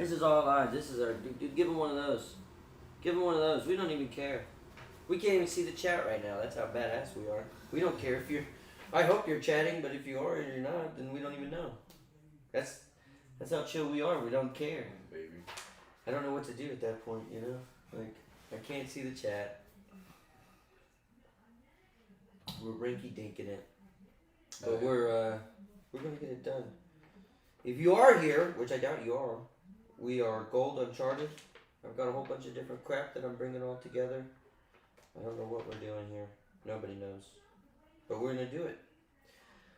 This is all live. This is our dude. Give him one of those. Give him one of those. We don't even care. We can't even see the chat right now. That's how badass we are. We don't care if you're. I hope you're chatting, but if you are and you're not, then we don't even know. That's how chill we are. We don't care. Baby. I don't know what to do at that point. You know, like I can't see the chat. We're rinky dinking it, but we're gonna get it done. If you are here, which I doubt you are, we are GOLDuncharted. I've got a whole bunch of different crap that I'm bringing all together. I don't know what we're doing here. Nobody knows, but we're gonna do it.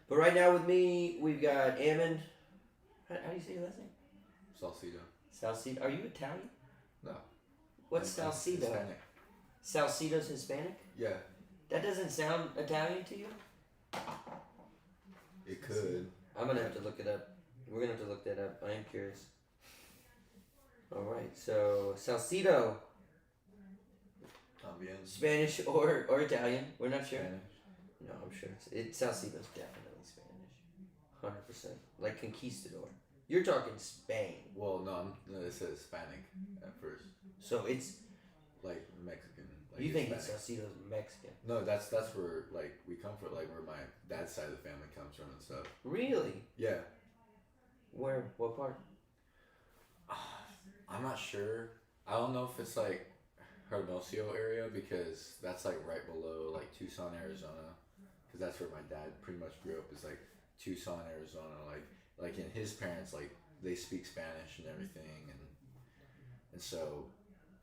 But right now with me, we've got Ammon. How do you say your last name? Salcido. Salcido. Are you Italian? No. What's Salcido? Hispanic. Salcido's Hispanic? Yeah. That doesn't sound Italian to you? It could. I'm gonna have to look it up. We're gonna have to look that up. I am curious. Alright, so Salcido. También. Spanish or Italian. We're not sure. Spanish. No, I'm sure it's Salcido's definitely Spanish. 100%. Like conquistador. You're talking Spain. Well, no, it says Hispanic at first. So it's like Mexican. Like you think Hispanic. it's Salcido's Mexican? No, that's where like we come from, like where my dad's side of the family comes from and stuff. Really? Yeah. Where? What part? I'm not sure. I don't know if it's like Hermosillo area because that's like right below like Tucson, Arizona. Because that's where my dad pretty much grew up. Is like Tucson, Arizona. Like in his parents, like they speak Spanish and everything, and so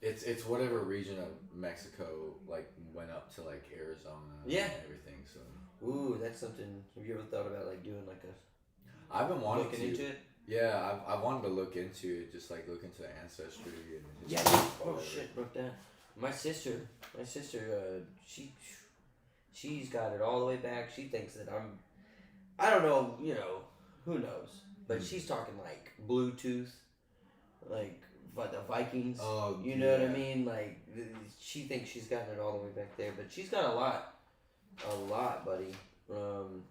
it's whatever region of Mexico like went up to like Arizona. Yeah. And everything. So. Ooh, that's something. Have you ever thought about like doing like a? I've been wanting looking to. into it. Yeah, I wanted to look into it, just like look into the ancestry and. Yeah. Oh whatever. shit, broke that. My sister, she's got it all the way back. She thinks that I don't know, you know, who knows? But she's talking like Bluetooth, like the Vikings. Oh, you know what I mean? Like she thinks she's gotten it all the way back there, but she's got a lot, buddy. I'm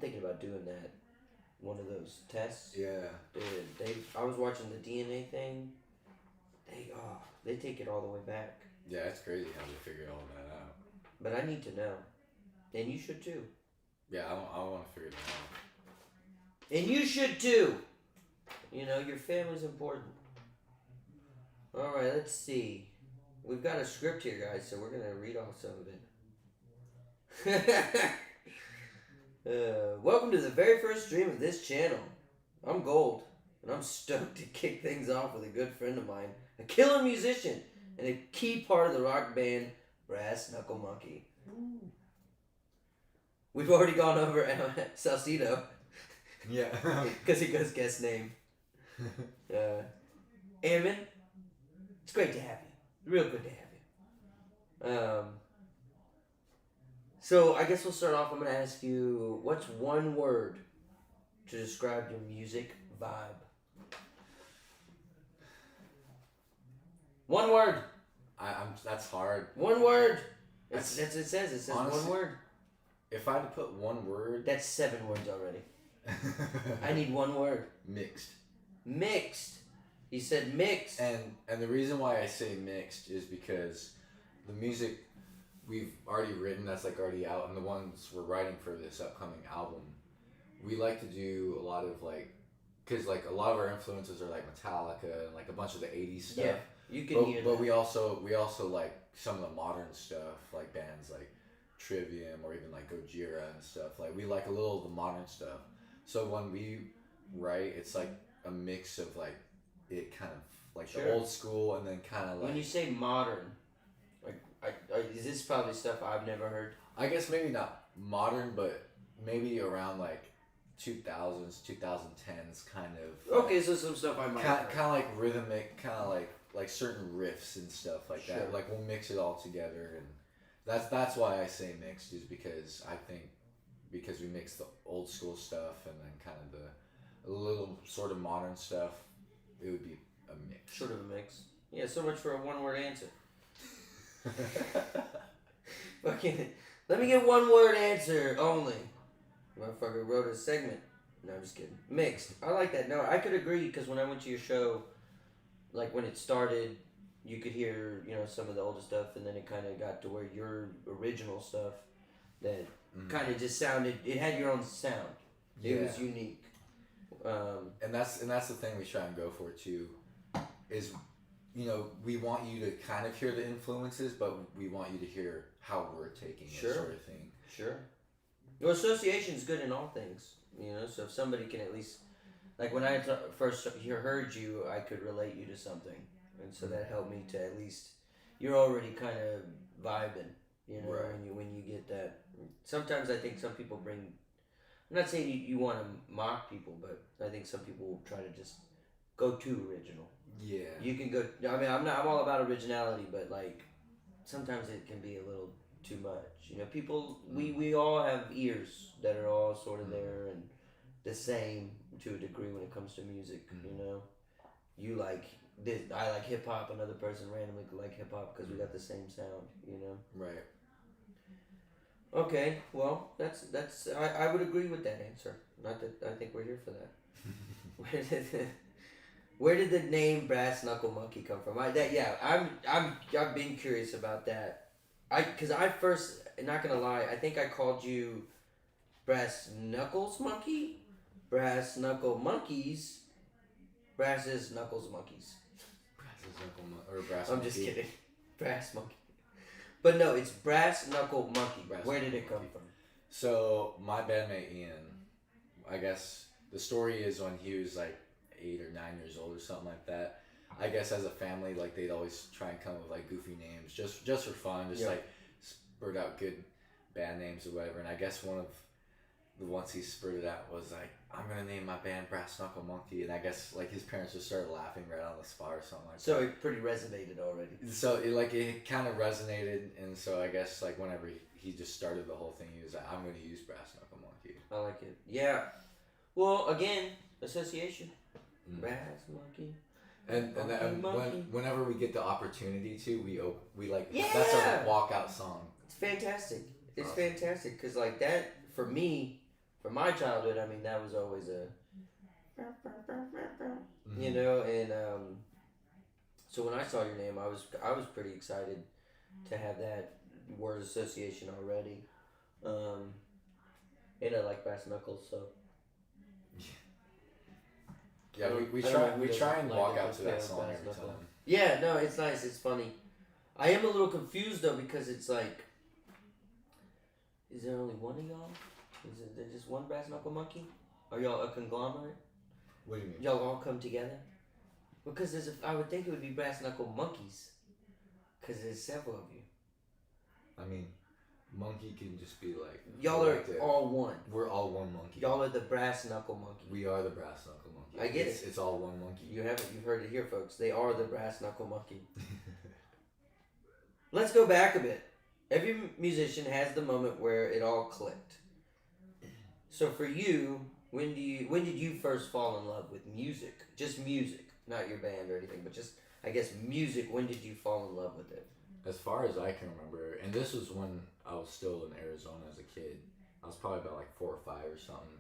thinking about doing that. One of those tests. Yeah. Dude, I was watching the DNA thing. They take it all the way back. Yeah, it's crazy how they figure all that out. But I need to know. And you should too. Yeah, I want to figure that out. And you should too. You know, your family's important. Alright, let's see. We've got a script here, guys, so we're going to read off some of it. Welcome to the very first stream of this channel. I'm Gold, and I'm stoked to kick things off with a good friend of mine, a killer musician, and a key part of the rock band Brass Knuckle Monkey. We've already gone over Salcido. Yeah. Because he goes guest name. Ammon, it's great to have you. Real good to have you. So I guess we'll start off. I'm going to ask you, what's one word to describe your music vibe? One word. That's hard. One word. That's what it says. It says honestly, one word. If I had to put one word. That's 7 words already. I need one word. Mixed. Mixed. He said mixed. And the reason why I say mixed is because the music we've already written that's like already out, and the ones we're writing for this upcoming album, we like to do a lot of like, because like a lot of our influences are like Metallica and like a bunch of the 80s stuff. Yeah, you can hear but that. we also like some of the modern stuff, like bands like Trivium or even like Gojira and stuff. Like we like a little of the modern stuff. So when we write, it's like a mix of like it kind of like the old school and then kind of like. When you say modern, like is this probably stuff I've never heard? I guess maybe not modern, but maybe around like 2000s, 2010s kind of. Okay, so some stuff I might. Kind of like rhythmic, kind of like certain riffs and stuff like that. Sure. Like we'll mix it all together, and that's why I say mixed, is because I think because we mix the old school stuff and then kind of the a little sort of modern stuff, it would be a mix. Sort of a mix. Yeah, so much for a one-word answer. Okay, let me get one-word answer only. Motherfucker wrote a segment. No, I'm just kidding. Mixed. I like that. No, I could agree because when I went to your show, like when it started, you could hear some of the older stuff, and then it kind of got to where your original stuff that kind of just sounded. It had your own sound. It was unique. And that's the thing we try and go for too, is we want you to kind of hear the influences, but we want you to hear how we're taking it, sort of thing. Sure. Well, association is good in all things, so if somebody can at least, like when I first heard you, I could relate you to something, and so that helped me to at least, you're already kind of vibing, right. when you get that. Sometimes I think some people bring, I'm not saying you want to mock people, but I think some people will try to just go too original. Yeah. You can go, I mean, I'm all about originality, but like, sometimes it can be a little too much. People, we all have ears that are all sort of there and the same to a degree when it comes to music. You like this, I like hip hop. Another person randomly could like hip hop because we got the same sound. Right. Okay, well, that's I would agree with that answer. Not that I think we're here for that. Where did the name Brass Knuckle Monkey come from? I've been curious about that. Because I first, not gonna lie, I think I called you Brass Knuckles Monkey, Brass Knuckle Monkeys, Brass's Knuckles Monkeys. Brass's Knuckle or Brass I'm Monkey. just kidding. Brass Monkey. But no, it's Brass Knuckle Monkey. Where did it come from? So my bandmate Ian, I guess the story is when he was like 8 or 9 years old or something like that. I guess as a family, like they'd always try and come up with like goofy names just for fun, like spurt out good band names or whatever. And I guess one of the ones he spurted out was like, I'm gonna name my band Brass Knuckle Monkey, and I guess like his parents just started laughing right on the spot or something like that. So it pretty resonated already. So it kind of resonated, and so I guess like whenever he just started the whole thing, he was like, I'm gonna use Brass Knuckle Monkey. I like it. Yeah. Well, again, association. Brass Monkey. And whenever we get the opportunity to, we like yeah! That's our walkout song. It's fantastic. It's fantastic because like that for me, for my childhood, I mean that was always a, and so when I saw your name, I was pretty excited to have that word association already, and I like brass knuckles, so. Yeah, we try and walk out to that song every time. Yeah, no, it's nice. It's funny. I am a little confused though because it's like, is there only one of y'all? Is there just one Brass Knuckle Monkey? Are y'all a conglomerate? What do you mean? Y'all all come together? Because I would think it would be Brass Knuckle Monkeys. Because there's several of you. I mean, monkey can just be like. Y'all are all one. We're all one monkey. Y'all are the Brass Knuckle Monkey. We are the Brass Knuckle Monkey. I get it. It's all one monkey. You haven't. You've heard it here, folks. They are the Brass Knuckle Monkey. Let's go back a bit. Every musician has the moment where it all clicked. So for you, when did you first fall in love with music? Just music, not your band or anything, but just I guess music. When did you fall in love with it? As far as I can remember, and this was when I was still in Arizona as a kid. I was probably about like 4 or 5 or something.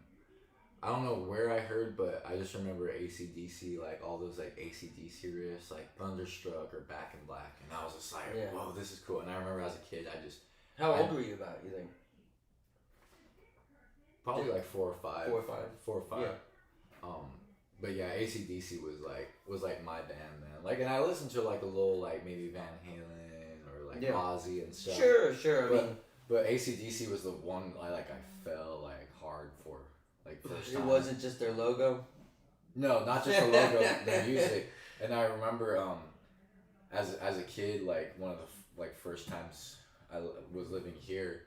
I don't know where I heard, but I just remember AC/DC, like all those like AC/DC riffs, like Thunderstruck or Back in Black, and I was just like, whoa, this is cool. And I remember as a kid, How old were you about, you think? Probably like 4 or 5. 4 or 5. 4 or 5. Yeah. But yeah, AC/DC was like my band, man. Like, and I listened to like a little like maybe Van Halen or like Ozzy and stuff. Sure. But AC/DC was the one I fell like hard for. Like first time. It wasn't just their logo? No, not just the logo, the music. And I remember as a kid, like one of the first times I was living here,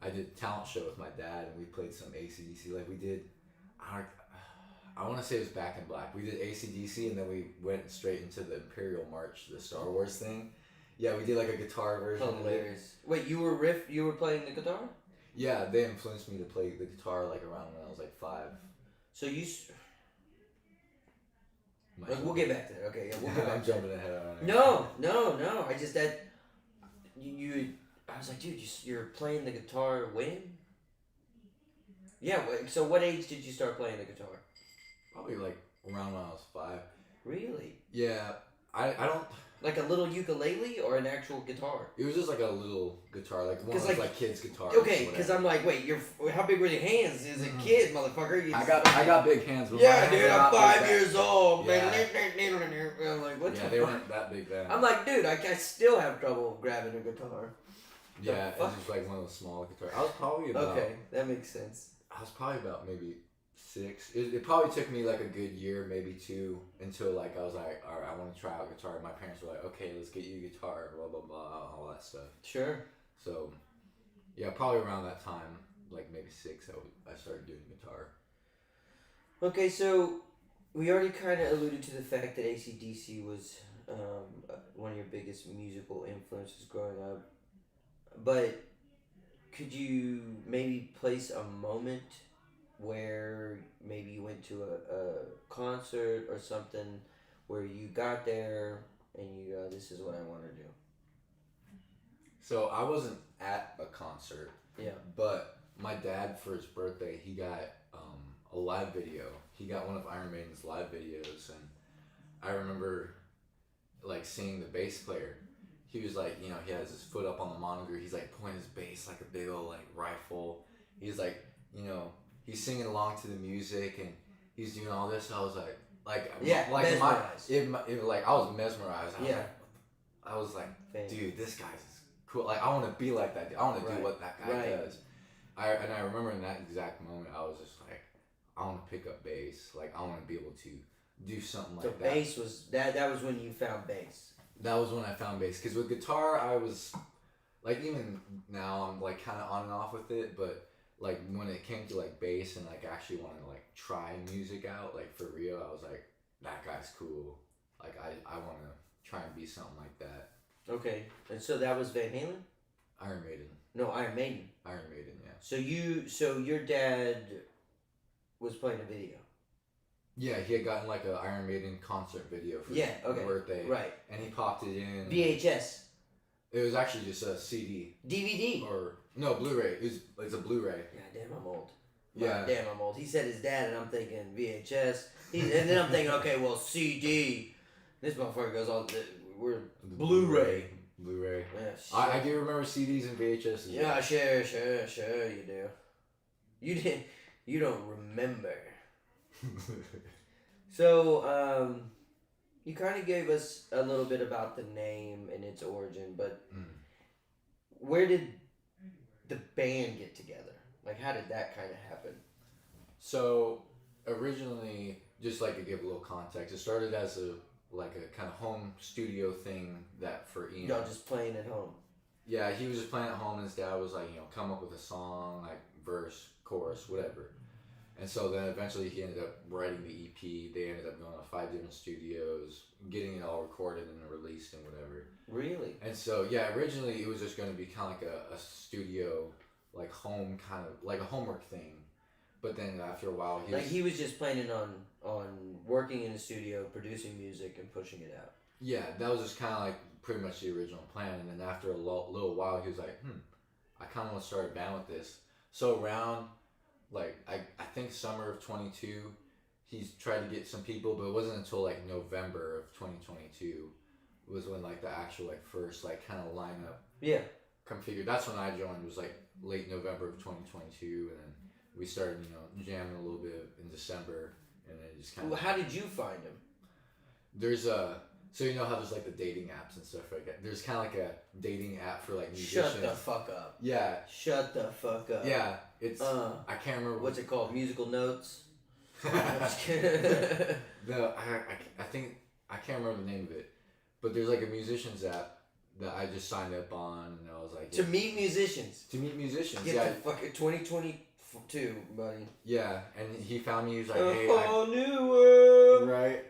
I did a talent show with my dad, and we played some AC/DC. Like we did, I want to say it was Back in Black. We did AC/DC, and then we went straight into the Imperial March, the Star Wars thing. Yeah, we did like a guitar version. Hilarious. Wait, you were playing the guitar? Yeah, they influenced me to play the guitar like around when I was like 5. So you. We'll get back to that. Okay, yeah, we'll get back. I'm jumping ahead. No. I just that you. I was like, dude, you're playing the guitar when? Yeah. So what age did you start playing the guitar? Probably like around when I was 5. Really? Yeah, I don't. Like a little ukulele or an actual guitar? It was just like a little guitar, like one of those like kids' guitars. Okay, because I'm like, wait, how big were your hands as a kid, motherfucker? I got big hands. But yeah, dude, I'm 5 years old, man. Yeah. I'm like, what? Yeah, they weren't that big then. I'm like, dude, I still have trouble grabbing a guitar. Yeah, it's just like one of those small guitars. I was probably about. Okay, that makes sense. I was probably about maybe 6. It probably took me like a good year, maybe 2, until like I was like, all right, I want to try out guitar. My parents were like, okay, let's get you a guitar, blah blah blah, all that stuff. Sure. So, yeah, probably around that time, like maybe 6, I started doing guitar. Okay, so we already kind of alluded to the fact that AC/DC was one of your biggest musical influences growing up, but could you maybe place a moment where maybe you went to a concert or something where you got there and you go, this is what I want to do? So I wasn't at a concert. Yeah. But my dad, for his birthday, he got a live video. He got one of Iron Maiden's live videos, and I remember like seeing the bass player. He was like, you know, he has his foot up on the monitor. He's like pointing his bass like a big old like rifle. He's like, you know, he's singing along to the music and he's doing all this. I was like mesmerized. Like I was mesmerized. I was like, Thanks. dude, this guy's cool. Like I want to be like that dude. I want to do what that guy does. I remember in that exact moment, I was just like, I want to pick up bass. Like I want to be able to do something like that. So bass was that was when you found bass. That was when I found bass. Because with guitar, I was like, even now I'm like kind of on and off with it, but like when it came to like bass and like actually wanting to like try music out like for real, I was like, that guy's cool. Like I want to try and be something like that. Okay, and so that was Van Halen? Iron Maiden. No, Iron Maiden. Iron Maiden, yeah. So your dad was playing a video. Yeah, he had gotten like an Iron Maiden concert video for his birthday. Right. And he popped it in. VHS. It was actually just a CD. DVD. Or no, Blu-ray. It's a Blu-ray. Yeah, damn, I'm old. Yeah. Damn, I'm old. He said his dad, and I'm thinking VHS. And then I'm thinking, okay, well, CD. This motherfucker goes all. We're Blu-ray. Blu-ray. Yeah, shit. I do remember CDs and VHS. Yeah, sure, you do. You don't remember. So, you kind of gave us a little bit about the name and its origin, but where did the band get together? Like, how did that kind of happen? So, originally, just like to give a little context, it started as a kind of home studio thing that for Ian. Y'all just playing at home? Yeah, he was just playing at home, and his dad was like, come up with a song, like verse, chorus, whatever. And so then eventually he ended up writing the EP. They ended up going to 5 different studios, getting it all recorded and released and whatever. Really? And so, yeah, originally it was just going to be kind of like a studio, like home kind of, like a homework thing. But then after a while, he was just planning on working in a studio, producing music, and pushing it out. Yeah, that was just kind of like pretty much the original plan. And then after a little while, he was like, I kind of want to start a band with this. So around, like, I think summer of 22, he's tried to get some people, but it wasn't until like November of 2022 was when like the actual like first like kind of lineup configured. That's when I joined, was like late November of 2022, and then we started, jamming a little bit in December, and then just kind of. Well, how did you find him? There's so you know how there's like the dating apps and stuff like that. There's kind of like a dating app for like musicians. Shut the fuck up. Yeah. Shut the fuck up. Yeah, it's. I can't remember. What's it called? Musical Notes. No, I think I can't remember the name of it, but there's like a musicians app that I just signed up on, and I was like. To meet musicians. To meet musicians. Get the fucking 2022, buddy. Yeah, and he found me. He was like, "Hey, a whole new world." Right.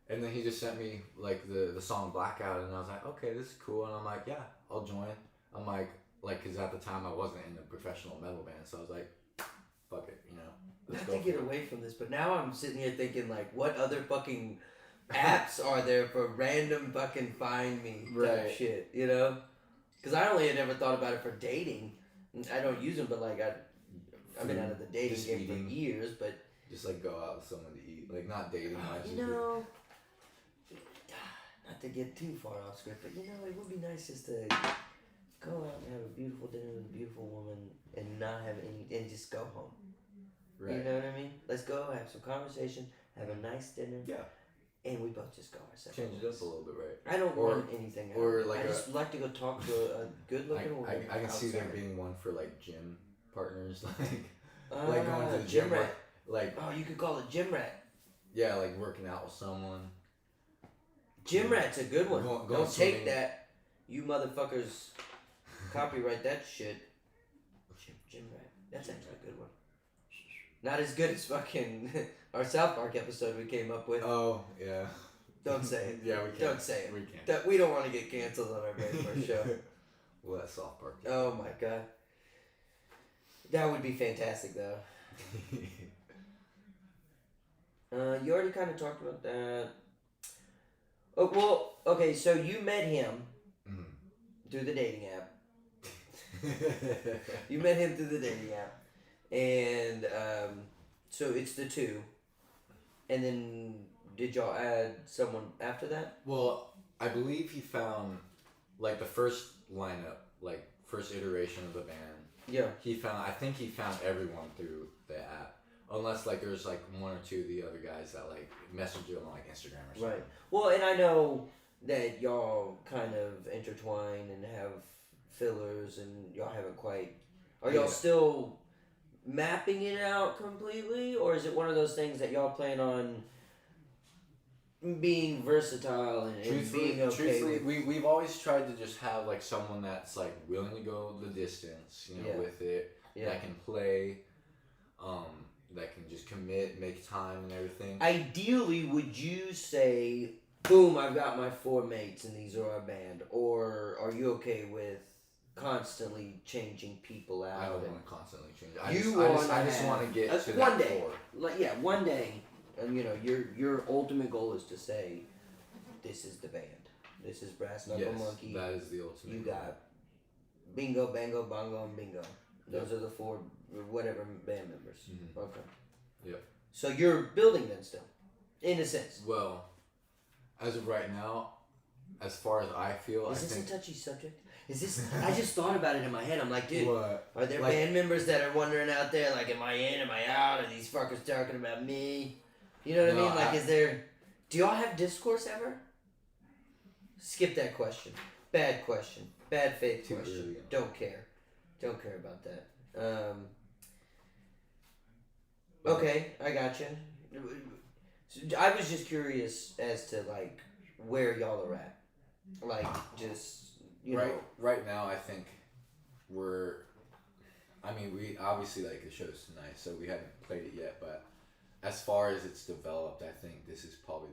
And then he just sent me like the song Blackout, and I was like, okay, this is cool. And I'm like, yeah, I'll join. I'm like, because at the time I wasn't in a professional metal band, so I was like, fuck it, let's Not to get away from this, but now I'm sitting here thinking like, what other fucking apps are there for random fucking find me type shit, Because I only had ever thought about it for dating. I don't use them, but like I've been out of the dating Just game for eating. years, but Just like go out with someone to eat, like not dating. you know, not to get too far off script, but you know, it would be nice just to go out and have a beautiful dinner with a beautiful woman and not have any, and just go home. Right. You know what I mean? Let's go have some conversation, have a nice dinner. Yeah. And we both just go our separate Change it up a little bit, right? I don't want anything else. Or like I just like to go talk to a good looking woman. I can see there outside. being one for like gym partners, like going to the gym gym, rat. like Oh, you could call it gym rat. yeah, like working out with someone. Gym rat's a good one. Go Don't swimming. take that, you motherfuckers. Copyright that shit. Gym rat. That's actually a good one. Not as good as fucking our South Park episode we came up with. Oh yeah. Don't say it. Yeah, we can't. Don't say it. We can't. That we don't want to get canceled on our very first show. Well, that's soft part. Oh my god. That would be fantastic though. You already kind of talked about that. Oh well, okay. So you met him through the dating app. You met him through the dating app, and so it's the two, and then did y'all add someone after that? Well, I believe he found like the first lineup, like first iteration of the band. Yeah. I think he found everyone through the app. Unless like there's like one or two of the other guys that like message you on like Instagram or something. Right. Well, and I know that y'all kind of intertwine and have fillers, and y'all haven't quite. Are y'all still mapping it out completely, or is it one of those things that y'all plan on being versatile and being okay truthfully, with? we've always tried to just have like someone that's like willing to go the distance, you know, with it, that can play, that can just commit, make time and everything. Ideally, would you say, boom, I've got my 4 mates and these are our band, or are you okay with constantly changing people out? I don't want to constantly change. I just want to get to one that day. core. Like one day, and you know, your ultimate goal is to say, this is the band. This is Brass Knuckle Monkey. That is the ultimate. You goal. got Bingo, Bango, Bongo, and Bingo. Those are the 4 whatever band members. Mm-hmm. Okay. Yep. So you're building them still, in a sense. Well, as of right now, as far as I feel, Is this a touchy subject? Is this? I just thought about it in my head. I'm like, dude, what? are there Like- band members that are wondering out there, like, am I in, am I out? Are these fuckers talking about me? You know what I No, mean? Like, is there? Do y'all have discourse ever? Skip that question. Bad question. Bad faith Too question. early. Don't care. Don't care about that. Okay, I gotcha. I was just curious as to like where y'all are at. Like just you know. Right now, I think we're. I mean, we obviously like the show's tonight, so we haven't played it yet. But as far as it's developed, I think this is probably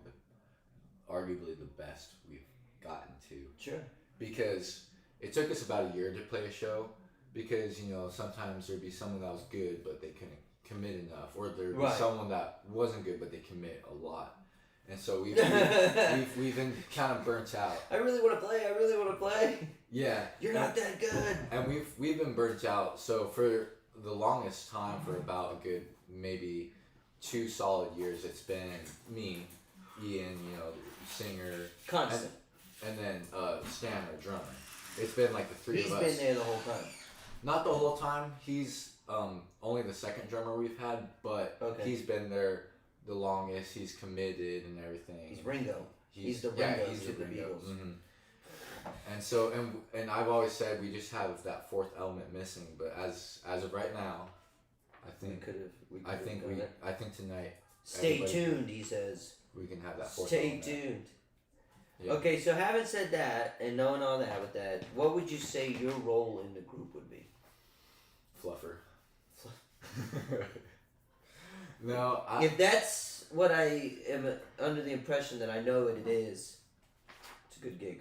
arguably the best we've gotten to. Sure. Because it took us about a year to play a show. Because you know sometimes there'd be someone that was good, but they couldn't commit enough, or there'd be someone that wasn't good, but they commit a lot. And so we've been kind of burnt out. I really want to play. I really want to play. Yeah. You're not that good. And we've been burnt out. So for the longest time, for about a good maybe 2 solid years, it's been me, Ian, you know, singer, Constant. and then Stan, our drummer. It's been like the 3 of us. He's been there the whole time. Not the whole time. He's only the second drummer we've had, but he's been there the longest. He's committed and everything. He's Ringo. He's the Ringo to the Beatles. Mm-hmm. And so, and I've always said we just have that 4th element missing. But as of right now, I think I think tonight. Stay tuned, he says. We can have that 4th Stay element. tuned. Yeah. Okay, so having said that and knowing all that with that, what would you say your role in the group would be? Fluffer. No, if that's what I am under the impression that I know what it is, it's a good gig.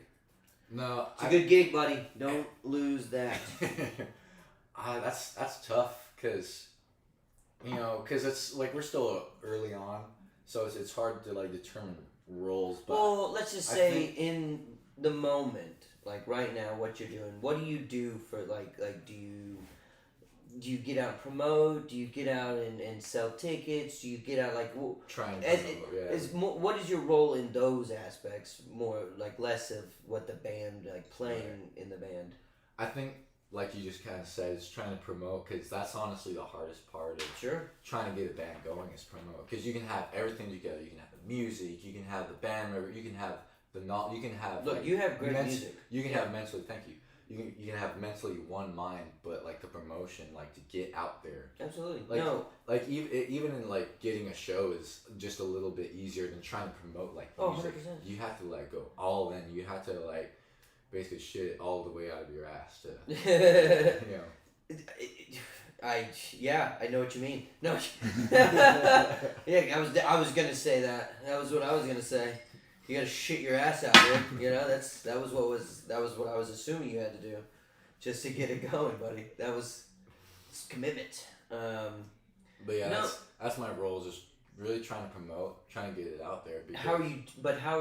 No, it's a good gig, buddy. Don't lose that. That's tough because, you know, because it's like we're still early on, so it's hard to like determine roles. But well, let's just say in the moment, like right now, what you're doing. What do you do for like do you do you get out and promote? Do you get out and sell tickets? Do you get out like Trying as, to promote, yeah. is more, what is your role in those aspects? More like less of what the band like playing in the band. I think, like you just kind of said, is trying to promote, because that's honestly the hardest part of Sure. trying to get a band going is promote. Because you can have everything together. You can have the music, you can have the band member, you can have you can have Look, like, you have great music. You can have mentally. Thank you. You can have mentally one mind, but like the promotion, like to get out there. Absolutely. Like, no. Like even in like getting a show is just a little bit easier than trying to promote like music. 100%. You have to like go all in. You have to like basically shit it all the way out of your ass to you know. I know what you mean. No. Yeah, I was gonna say that. That was what I was gonna say. You gotta shit your ass out there. You know, that was what I was assuming you had to do, just to get it going, buddy. That was commitment. But yeah, no. that's my role. Is just really trying to promote, trying to get it out there. Because How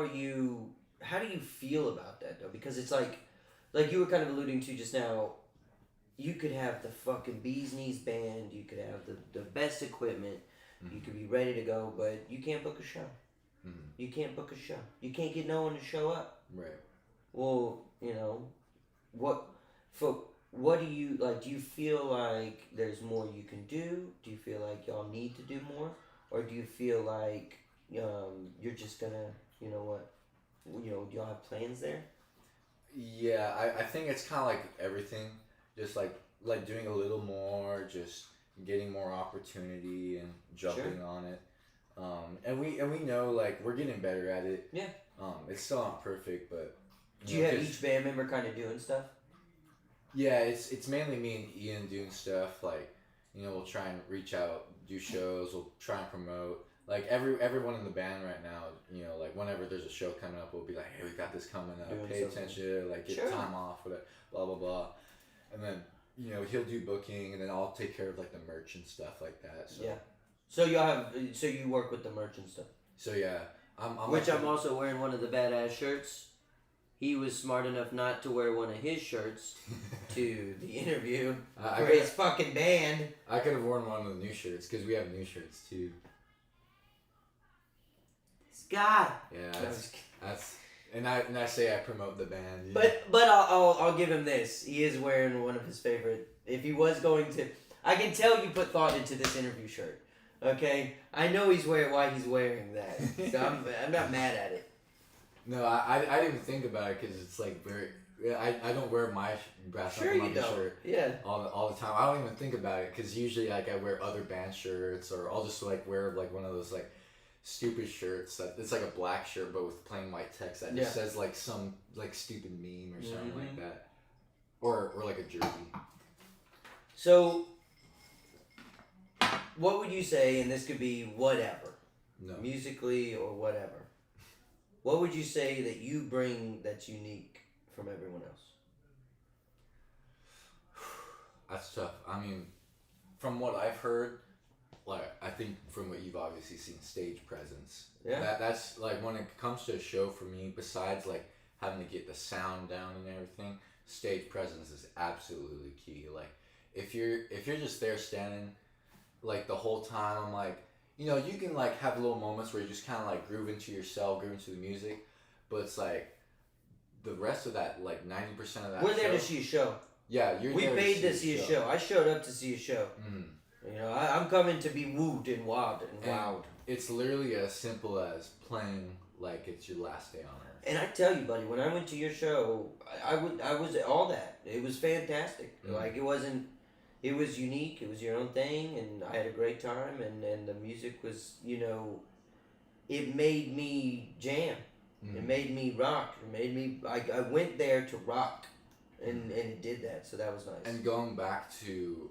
do you feel about that though? Because it's like you were kind of alluding to just now. You could have the fucking bee's knees band. You could have the best equipment. Mm-hmm. You could be ready to go, but you can't book a show. Mm-hmm. You can't book a show. You can't get no one to show up. Right. Well, you know, what do you like? Do you feel like there's more you can do? Do you feel like y'all need to do more, or do you feel like you're just gonna, you know what, do y'all have plans there? Yeah, I think it's kind of like everything, just like doing a little more, just getting more opportunity and jumping on it. And we know like we're getting better at it. Yeah. It's still not perfect, but Do you have each band member kind of doing stuff? Yeah, it's mainly me and Ian doing stuff. Like, we'll try and reach out, do shows. We'll try and promote. Like everyone in the band right now, like whenever there's a show coming up, we'll be like, hey, we got this coming up. Doing Pay something. attention. Like get time off. Whatever. Blah blah blah. And then he'll do booking, and then I'll take care of like the merch and stuff like that. So. Yeah. So you work with the merch and stuff. So yeah, I'm also wearing one of the badass shirts. He was smart enough not to wear one of his shirts to the interview for his fucking band. I could have worn one of the new shirts because we have new shirts too. This guy. Yeah, that's and I say I promote the band. But I'll give him this. He is wearing one of his favorite. If he was going to, I can tell you put thought into this interview shirt. Okay, I know why he's wearing that. So I'm not mad at it. No, I didn't even think about it because it's like very. I don't wear my brass knuckle monkey shirt all the time. I don't even think about it because usually like I wear other band shirts, or I'll just like wear like one of those like stupid shirts that it's like a black shirt but with plain white text that just says like some like stupid meme or something like that, or like a jersey. So, what would you say? And this could be whatever, musically or whatever. What would you say that you bring that's unique from everyone else? That's tough. I mean, from what I've heard, like I think from what you've obviously seen, stage presence. Yeah. That's like when it comes to a show for me, besides like having to get the sound down and everything, stage presence is absolutely key. Like if you're just there standing like the whole time, I'm like, you can like have little moments where you just kind of like groove into yourself, groove into the music, but it's like the rest of that, like 90% of that. We're there to see a show. Yeah, we paid to see a show. I showed up to see a show. Mm. I'm coming to be wooed and wowed and wowed. It's literally as simple as playing like it's your last day on earth. And I tell you, buddy, when I went to your show, I was all that. It was fantastic. Mm. Like it was unique. It was your own thing, and I had a great time. And the music was, it made me jam. Mm. It made me rock. It made me. I went there to rock, and it did that. So that was nice. And going back to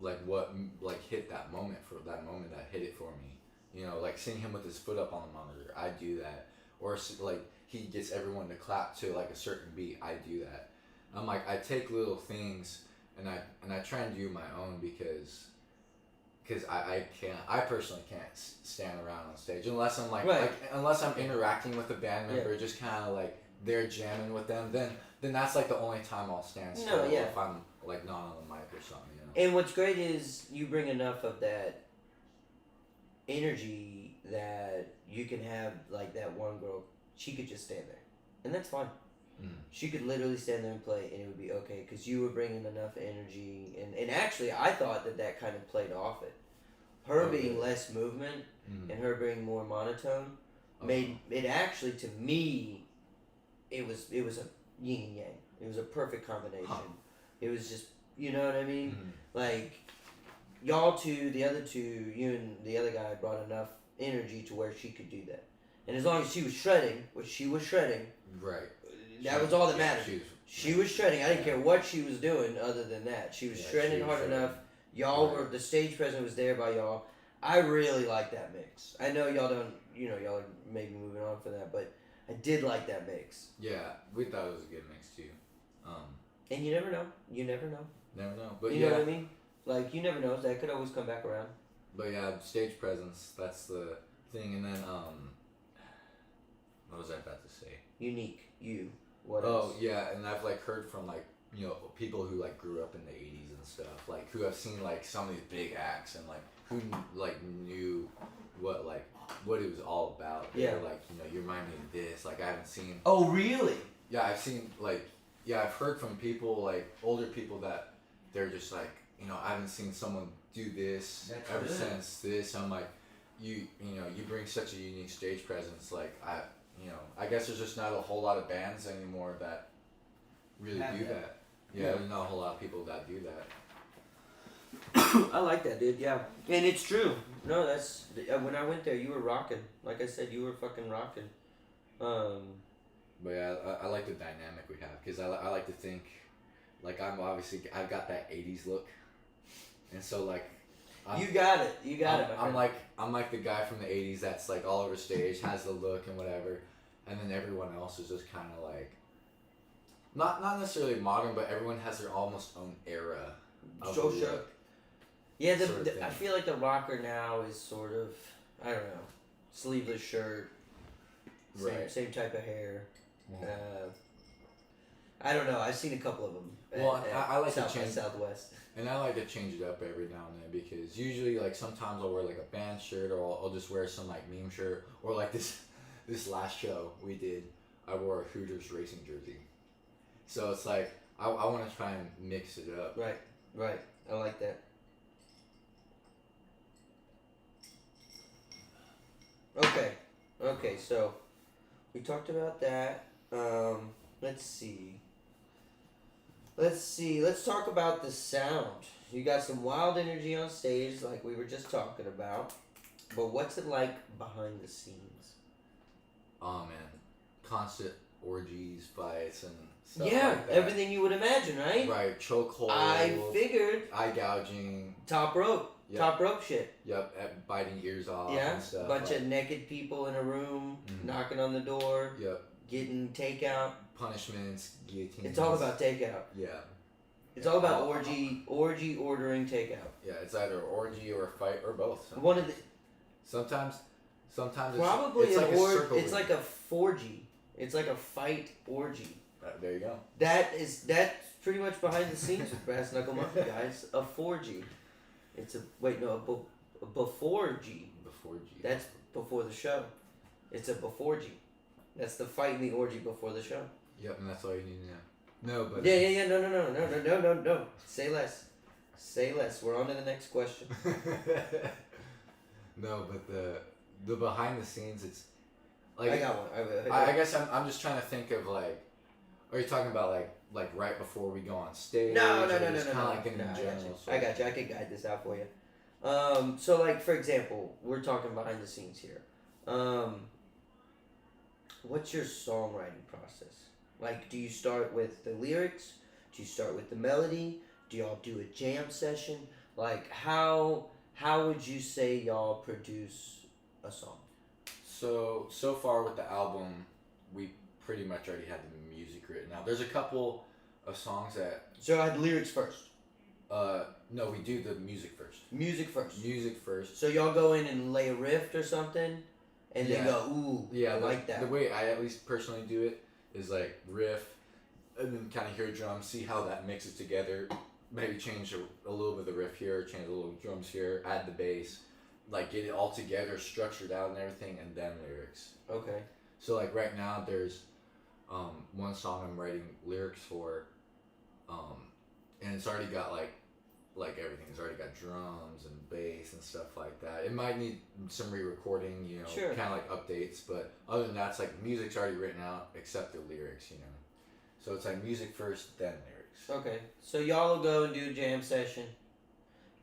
like what like hit that moment that hit it for me. Like seeing him with his foot up on the monitor, I do that. Or like he gets everyone to clap to like a certain beat, I do that. I'm like I take little things. And I try and do my own because I personally can't stand around on stage unless I'm unless I'm interacting with the band member, just kind of like they're jamming with them. Then that's like the only time I'll stand still if I'm like not on the mic or something. And what's great is you bring enough of that energy that you can have like that one girl. She could just stand there, and that's fine. She could literally stand there and play, and it would be okay because you were bringing enough energy. And actually, I thought that kind of played off it. Her being less movement and her being more monotone made it actually, to me, it was a yin and yang. It was a perfect combination. It was just, you know what I mean? Like, y'all two, the other two, you and the other guy brought enough energy to where she could do that. And as long as she was shredding, which she was shredding, right. That was all that mattered. She was shredding. I didn't care what she was doing other than that. She was shredding hard enough. Y'all were, the stage presence was there by y'all. I really like that mix. I know y'all don't, y'all are maybe moving on from that, but I did like that mix. Yeah, we thought it was a good mix too. And you never know. You never know. Never know. But you know what I mean? Like, you never know. That could always come back around. But yeah, stage presence, that's the thing. And then, what was I about to say? Unique. You. What else? Yeah, and I've like heard from like, people who like grew up in the 80s and stuff, like who have seen like some of these big acts and like who like knew what it was all about. They were like, you remind me of this. Like I haven't seen. Oh, really? Yeah, I've seen I've heard from people like older people that they're just like, I haven't seen someone do this ever since this. I'm like, you bring such a unique stage presence. Like I guess there's just not a whole lot of bands anymore that really do that. Yeah, there's not a whole lot of people that do that. I like that, dude. Yeah, and it's true. No, that's when I went there, you were rocking. Like I said, you were fucking rocking. But yeah, I like the dynamic we have because I like to think, like I've got that '80s look, and so like. You got it. I'm like the guy from the '80s that's like all over stage, has the look and whatever, and then everyone else is just kind of like, not necessarily modern, but everyone has their almost own era. Sure. Yeah, I feel like the rocker now is sort of, I don't know, sleeveless shirt, same type of hair. I don't know. I've seen a couple of them. Well, I like South to change Southwest. And I like to change it up every now and then because usually, like, sometimes I'll wear like a band shirt or I'll just wear some like meme shirt or like this last show we did, I wore a Hooters racing jersey. So it's like I want to try and mix it up. Right. I like that. Okay. So we talked about that. Let's see. Let's talk about the sound. You got some wild energy on stage, like we were just talking about. But what's it like behind the scenes? Oh man, constant orgies, fights, and stuff yeah, like that. Everything you would imagine, right? Right, chokehold. I figured. Eye gouging. Top rope. Yep. Top rope shit. Yep, biting ears off. Yeah, and stuff. bunch of naked people in a room, knocking on the door. Yep. Getting takeout. Punishments, guillotines. It's all about takeout. Yeah. It's all about orgy ordering takeout. Yeah, it's either orgy or a fight or both. Sometimes. One of the sometimes probably it's like a circle. It's like a 4G. It's like a fight orgy. There you go. That's pretty much behind the scenes with Brass Knuckle Monkey, guys. A 4G. It's a before G. Before G. That's before the show. It's a before G. That's the fight and the orgy before the show. Yep, and that's all you need to know. No, but yeah. No. Say less. We're on to the next question. No, but the behind the scenes, it's like I got one. I guess I'm just trying to think of like, are you talking about like right before we go on stage? No. Like in general. I got you. I can guide this out for you. So like for example, we're talking behind the scenes here. What's your songwriting process? Like, do you start with the lyrics? Do you start with the melody? Do y'all do a jam session? Like, how would you say y'all produce a song? So far with the album, we pretty much already had the music written out. There's a couple of songs that. So I had lyrics first. No, we do the music first. Music first. So y'all go in and lay a riff or something, and then go, ooh, yeah, I like that. The way I at least personally do it is like riff, and then kind of hear drums, see how that mixes together, maybe change a little bit of the riff here, change a little drums here, add the bass, like get it all together, structured out and everything, and then lyrics. Okay. So like right now, there's one song I'm writing lyrics for, and it's already got like everything. It's already got drums and bass and stuff like that. It might need some re-recording, you know, Sure. kind of like updates. But other than that, it's like music's already written out except the lyrics, you know. So it's like music first, then lyrics. Okay. So y'all will go and do a jam session,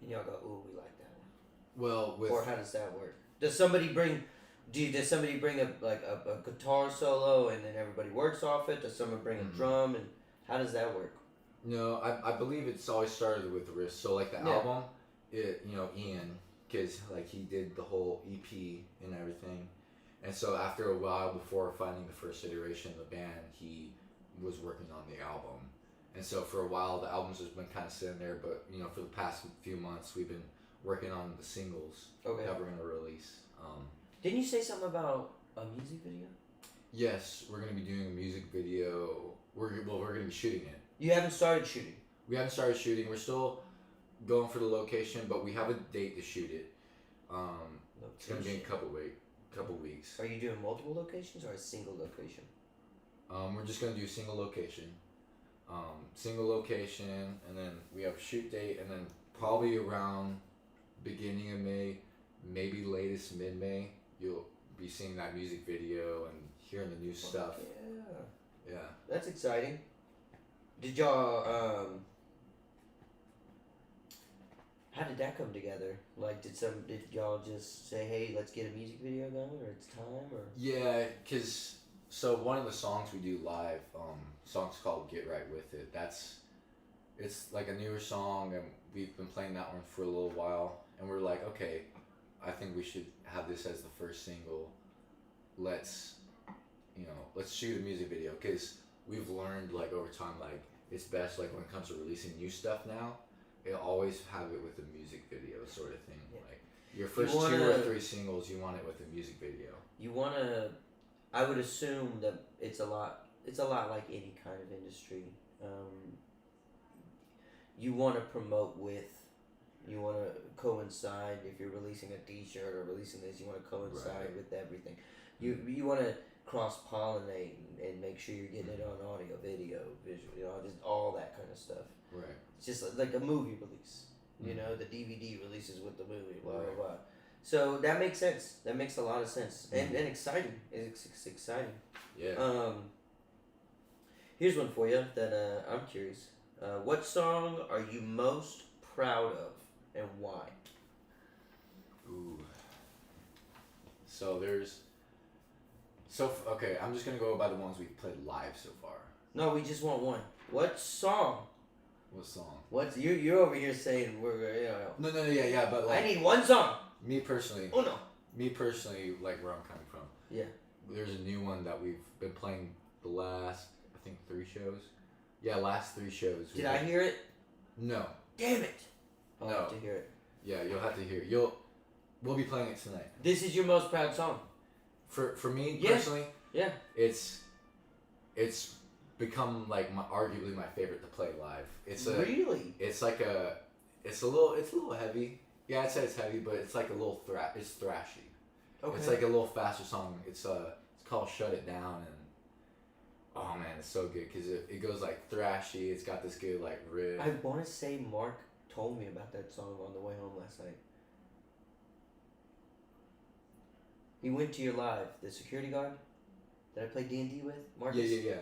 and y'all go, ooh, we like that one. Well, with Or how does that work? Does somebody bring a guitar solo and then everybody works off it? Does someone bring a drum, and how does that work? no, I believe it's always started with the riff. So like the album, Ian, because like he did the whole EP and everything, and so after a while before finding the first iteration of the band, he was working on the album, and so for a while the album's just been kind of sitting there. But you know, for the past few months, we've been working on the singles that we're gonna release. Didn't you say something about a music video? Yes, we're gonna be doing a music video. We're gonna be shooting it. You haven't started shooting. We haven't started shooting. We're still going for the location, but we have a date to shoot it. It's gonna be in a couple weeks. Are you doing multiple locations or a single location? We're just gonna do a single location. And then we have a shoot date, and then probably around beginning of May, maybe latest mid-May, you'll be seeing that music video and hearing the new stuff. Yeah. That's exciting. Did y'all how did that come together? Like did y'all just say, hey, let's get a music video going, or it's time, or? Yeah, so one of the songs we do live, song's called Get Right With It. It's like a newer song, and we've been playing that one for a little while, and we're like, okay, I think we should have this as the first single. Let's shoot a music video, because we've learned like over time, like it's best like when it comes to releasing new stuff now, always have it with a music video sort of thing. Yeah. Like your first 2 or 3 singles, you want it with a music video. You wanna, I would assume that it's a lot like any kind of industry. You want to promote with, you want to coincide. If you're releasing a T-shirt or releasing this, you want to coincide with everything. You want to cross-pollinate and make sure you're getting it on audio, video, visual, just all that kind of stuff. Right. It's just like a movie release. You know, the DVD releases with the movie, blah, blah, blah. So that makes sense. That makes a lot of sense. And exciting. It's exciting. Yeah. Here's one for you that I'm curious. What song are you most proud of, and why? Ooh. Okay, I'm just gonna go by the ones we've played live so far. No, we just want one. What song? What song? You're over here saying we're No, yeah, but like I need one song. Me personally, like where I'm coming from. Yeah. There's a new one that we've been playing the last, I think, 3 shows. Yeah, last 3 shows. Did I hear it? No. Damn it! I'll No. have to hear it. Yeah, you'll have to hear it. We'll be playing it tonight. This is your most proud song. For me Yeah. personally, Yeah. it's become like arguably my favorite to play live. Really? It's a little heavy. Yeah, I'd say it's heavy, but it's like a little it's thrashy. Okay. It's like a little faster song. It's called Shut It Down, and oh man, it's so good because it goes like thrashy. It's got this good like riff. I want to say Mark told me about that song on the way home last night. He went to your live, the security guard that I played D&D with, Marcus. Yeah.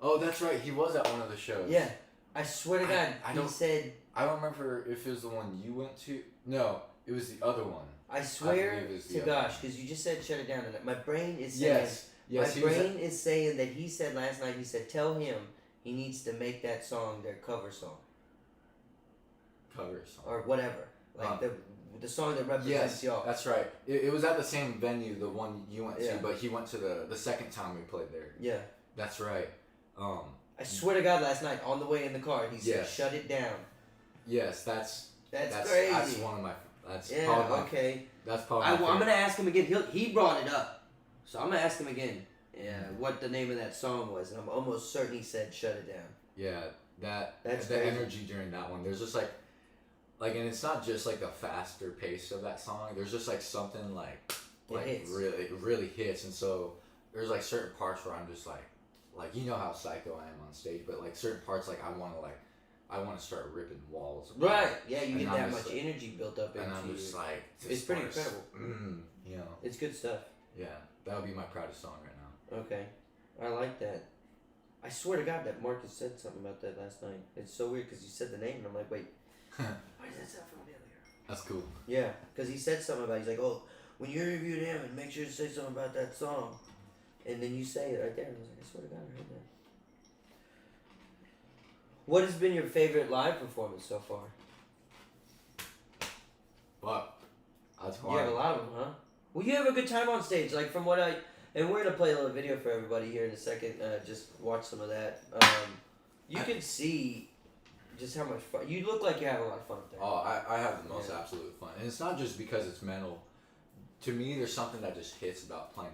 Oh, that's right. He was at one of the shows. Yeah, I swear to God, he said. I don't remember if it was the one you went to. No, it was the other one. I swear to gosh, because you just said shut it down, and my brain is saying. Yes. My brain is saying that he said last night. He said, "Tell him he needs to make that song their cover song." Cover song. Or whatever, like the song that represents y'all. That's right. It was at the same venue, the one you went Yeah. to, but he went to the second time we played there. Yeah. That's right. I swear to God, last night on the way in the car, he said, "Shut it down." Yes, that's crazy. That's one of my. That's yeah. probably Okay. That's probably. I'm gonna ask him again. He brought it up, so I'm gonna ask him again. Yeah, what the name of that song was, and I'm almost certain he said "Shut It Down." Yeah, That's the crazy. energy during that one. There's just like, and it's not just like the faster pace of that song. There's just like something like hits. really, it really hits. And so there's like certain parts where I'm just like you know how psycho I am on stage, but like certain parts like I want to start ripping walls. Right. Yeah, you And get I'm that just much energy built up into and I'm you. just like, It's pretty incredible. You know. It's good stuff. Yeah, that would be my proudest song right now. Okay, I like that. I swear to God that Marcus said something about that last night. It's so weird because you said the name and I'm like, wait, why does that sound familiar? That's cool. Yeah, because he said something about. He's like, oh, when you interviewed him, and make sure to say something about that song, and then you say it right there. And I was like, I swear to God, I heard that. What has been your favorite live performance so far? But that's hard. You have a lot of them, huh? Well, you have a good time on stage. Like from what and we're gonna play a little video for everybody here in a second. Just watch some of that. You can see just how much fun. You look like you have a lot of fun up there. Oh, I have the most absolute fun, and it's not just because it's mental. To me, there's something that just hits about playing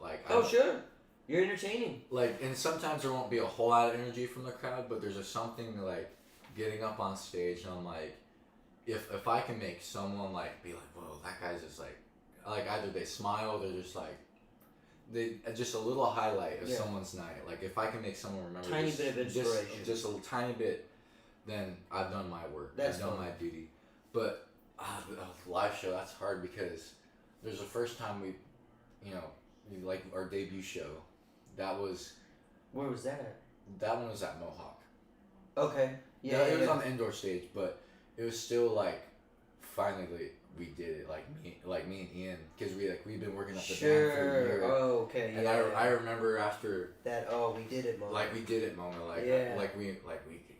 live. Sure, you're entertaining. And sometimes there won't be a whole lot of energy from the crowd, but there's just something like getting up on stage, and I'm like, if I can make someone like be like, whoa, that guy's just like either they smile, they're just like. Just a little highlight of someone's night. Like if I can make someone remember tiny bit of inspiration, just a little tiny bit, then I've done my work. I've done my duty. But the live show, that's hard because there's the first time we like our debut show. That was. Where was that at? That one was at Mohawk. Okay. Yeah. It was on the indoor stage, but it was still like finally we did it. Like me and Ian, because we've been working up the band for a year. Oh, okay. And I remember after that. Oh, we did it moment. Like we did it moment. We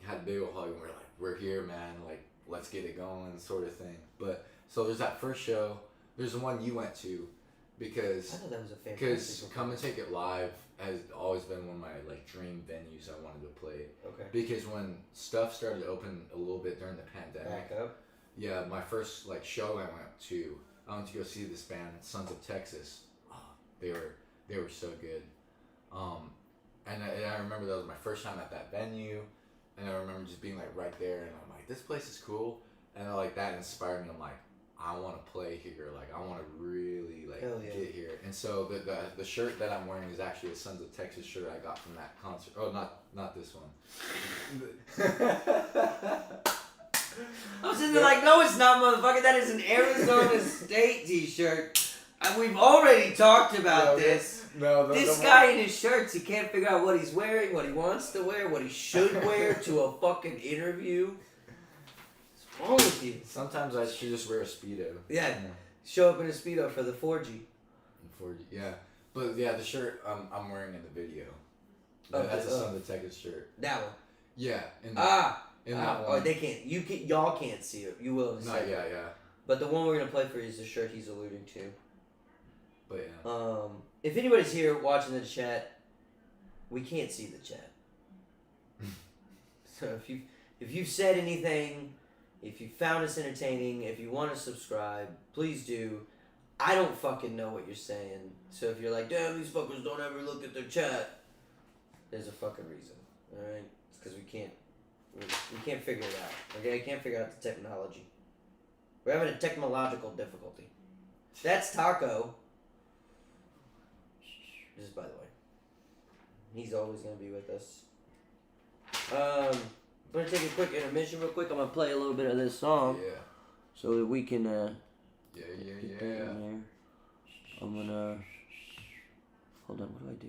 had a big old hug and we're like, we're here, man. Like let's get it going, sort of thing. But so there's that first show. There's the one you went to, because I thought that was a fantastic. Because Come and Take It Live has always been one of my dream venues I wanted to play. Okay. Because when stuff started to open a little bit during the pandemic. Back up. Yeah, my first show I went to go see this band, Sons of Texas. Oh, they were so good. And I remember that was my first time at that venue, and I remember just being right there, and I'm like, this place is cool, and that inspired me. I'm like, I want to play here, I want to really get here. And so the shirt that I'm wearing is actually a Sons of Texas shirt I got from that concert. Oh, not this one. I'm sitting there like, no, it's not, motherfucker. That is an Arizona State t-shirt. We've already talked about this. This guy in his shirts, he can't figure out what he's wearing, what he wants to wear, what he should wear to a fucking interview. What's wrong with you? Sometimes I should just wear a Speedo. Yeah. Show up in a Speedo for the 4G. Yeah. But yeah, the shirt I'm wearing in the video. That's a Sons of Texas shirt. That one. Yeah. That one. They can't. Y'all can't see it. You will. Yeah. But the one we're gonna play for you is the shirt he's alluding to. But yeah. If anybody's here watching the chat, we can't see the chat. So if you've said anything, if you found us entertaining, if you want to subscribe, please do. I don't fucking know what you're saying. So if you're like, damn, these fuckers don't ever look at their chat, there's a fucking reason. All right, it's because we can't figure it out. Okay, I can't figure out the technology. We're having a technological difficulty. That's Taco. Just by the way. He's always going to be with us. I'm going to take a quick intermission real quick. I'm going to play a little bit of this song. Yeah. So that we can, Yeah. I'm going to, hold on, what do?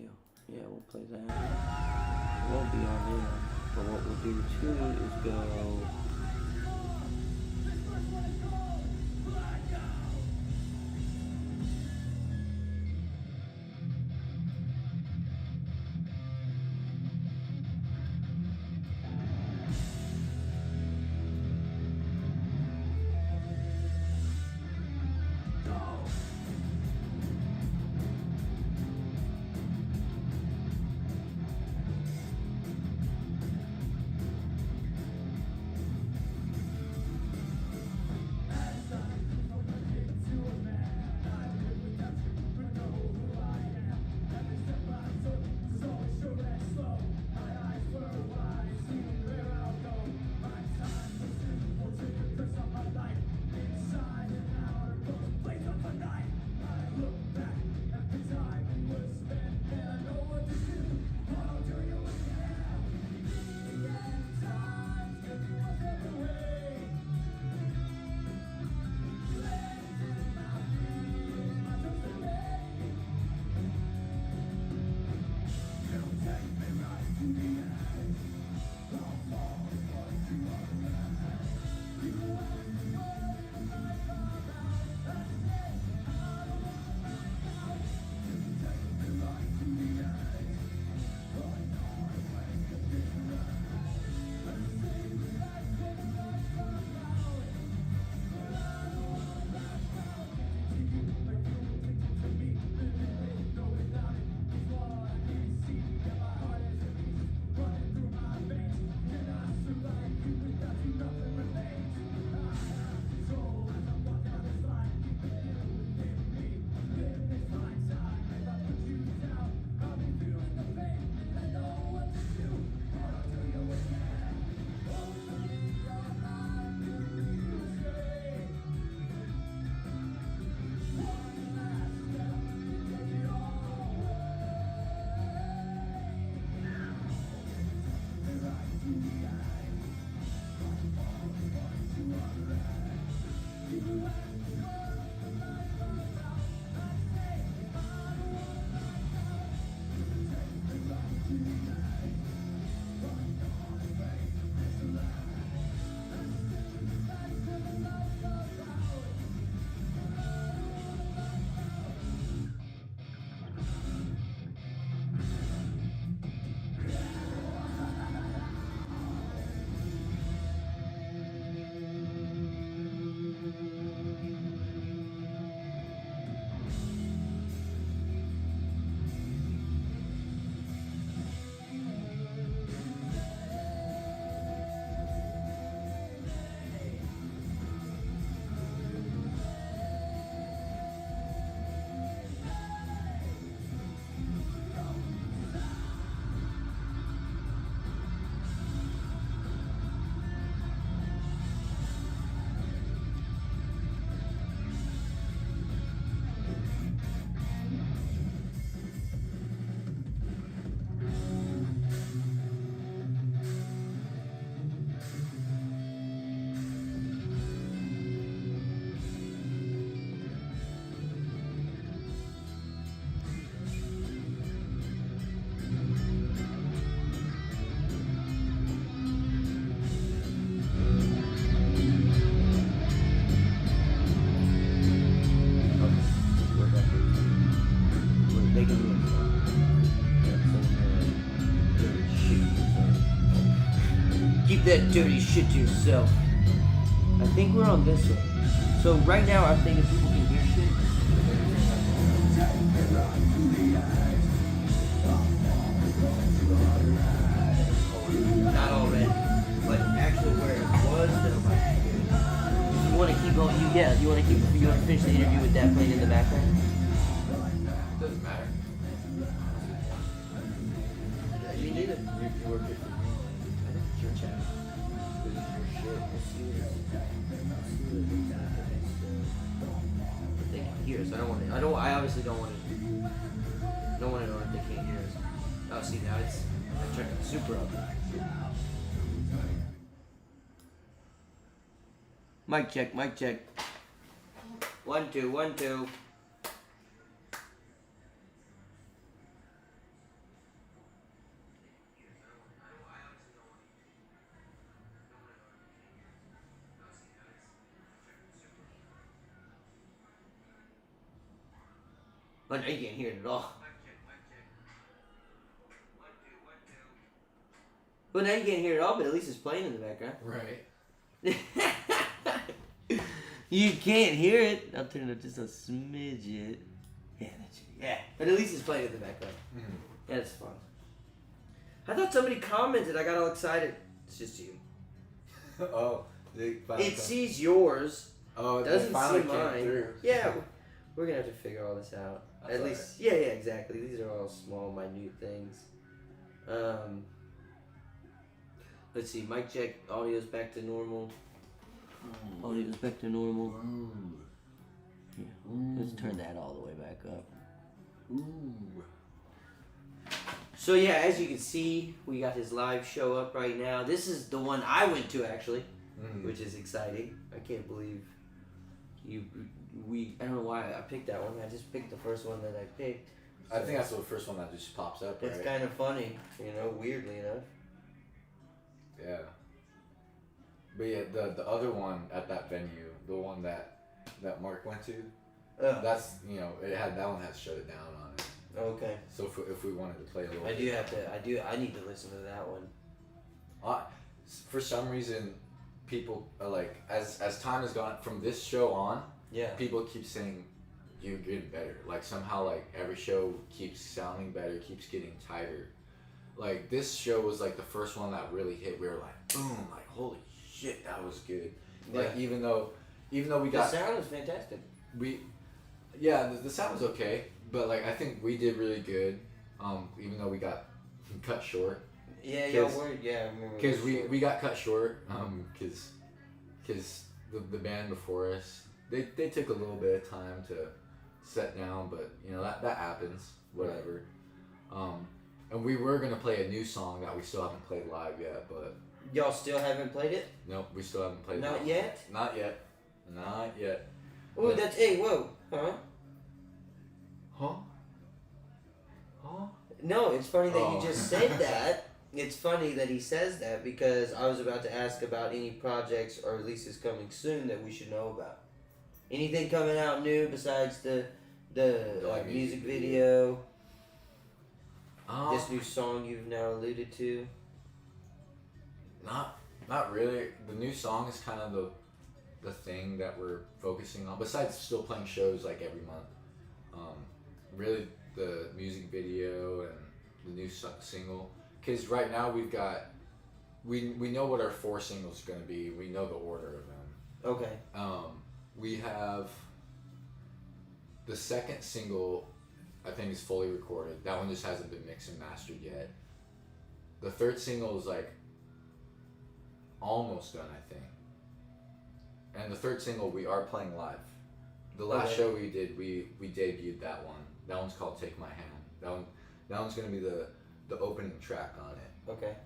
Yeah, we'll play that. It won't be on here. But what we'll do too is go... Keep that dirty shit to yourself. I think we're on this one. So right now, I'm thinking people can hear shit. Not already, but actually where it was, though, might be good. You want to keep going? You want to finish the interview with that playing in the background? Doesn't matter. You need it. You work it for me. I think it's your channel. This is your shit. Let's see what they can hear us. I don't want to. I obviously don't want to. Don't want to know if they can't hear us. Oh, see now it's. I turned it super up. Mic check. Mic check. 1 2 1 2. But I can't hear it at all. Well, now you can't hear it all, but at least it's playing in the background. Right. You can't hear it. I'll turn it up just a smidget. Yeah, that's it. Yeah. But at least it's playing in the background. Mm-hmm. Yeah, it's fun. I thought somebody commented. I got all excited. It's just you. Oh, it sees yours. Oh, it doesn't see came mine. through. Yeah, we're gonna have to figure all this out. That's At least, yeah, exactly. These are all small, minute things. Let's see. Mic check. Audio's back to normal. Audio's back to normal. Yeah. Let's turn that all the way back up. Ooh. So yeah, as you can see, we got his live show up right now. This is the one I went to actually, which is exciting. I can't believe I don't know why I picked that one. I just picked the first one that I picked. So I think that's the first one that just pops up. It's right? kind of funny, weirdly enough. Yeah. But yeah, the other one at that venue, the one that Mark went to, that's that one has shut it down on it. Okay. So if we wanted to play a little, I need to listen to that one. For some reason, people are like, as time has gone from this show on, people keep saying you're getting better. Like somehow, like every show keeps sounding better, keeps getting tighter. Like this show was like the first one that really hit. We were like, boom, like holy shit, that was good. Like even though we got the sound was fantastic. The sound was okay, but like I think we did really good. Even though we got cut short. Yeah, y'all were. Yeah, I remember. Because we got cut short. Because the band before us, they took a little bit of time to set down, but that happens. Whatever. And we were gonna play a new song that we still haven't played live yet, but y'all still haven't played it? Nope, we still haven't played it. Not yet? Not yet. Not yet. Oh, that's whoa. Huh? Huh? Huh? No, it's funny that you just said that. It's funny that he says that because I was about to ask about any projects or releases coming soon that we should know about. Anything coming out new besides the music video? This new song you've now alluded to? Not really. The new song is kind of the thing that we're focusing on. Besides still playing shows like every month. Really the music video and the new single. Because right now we've got, we know what our 4 singles are going to be. We know the order of them. Okay. We have the second single, I think, is fully recorded. That one just hasn't been mixed and mastered yet. The third single is like almost done, I think. And the third single we are playing live. The last show we did, we debuted that one. That one's called "Take My Hand." That one's gonna be the opening track on it. Okay.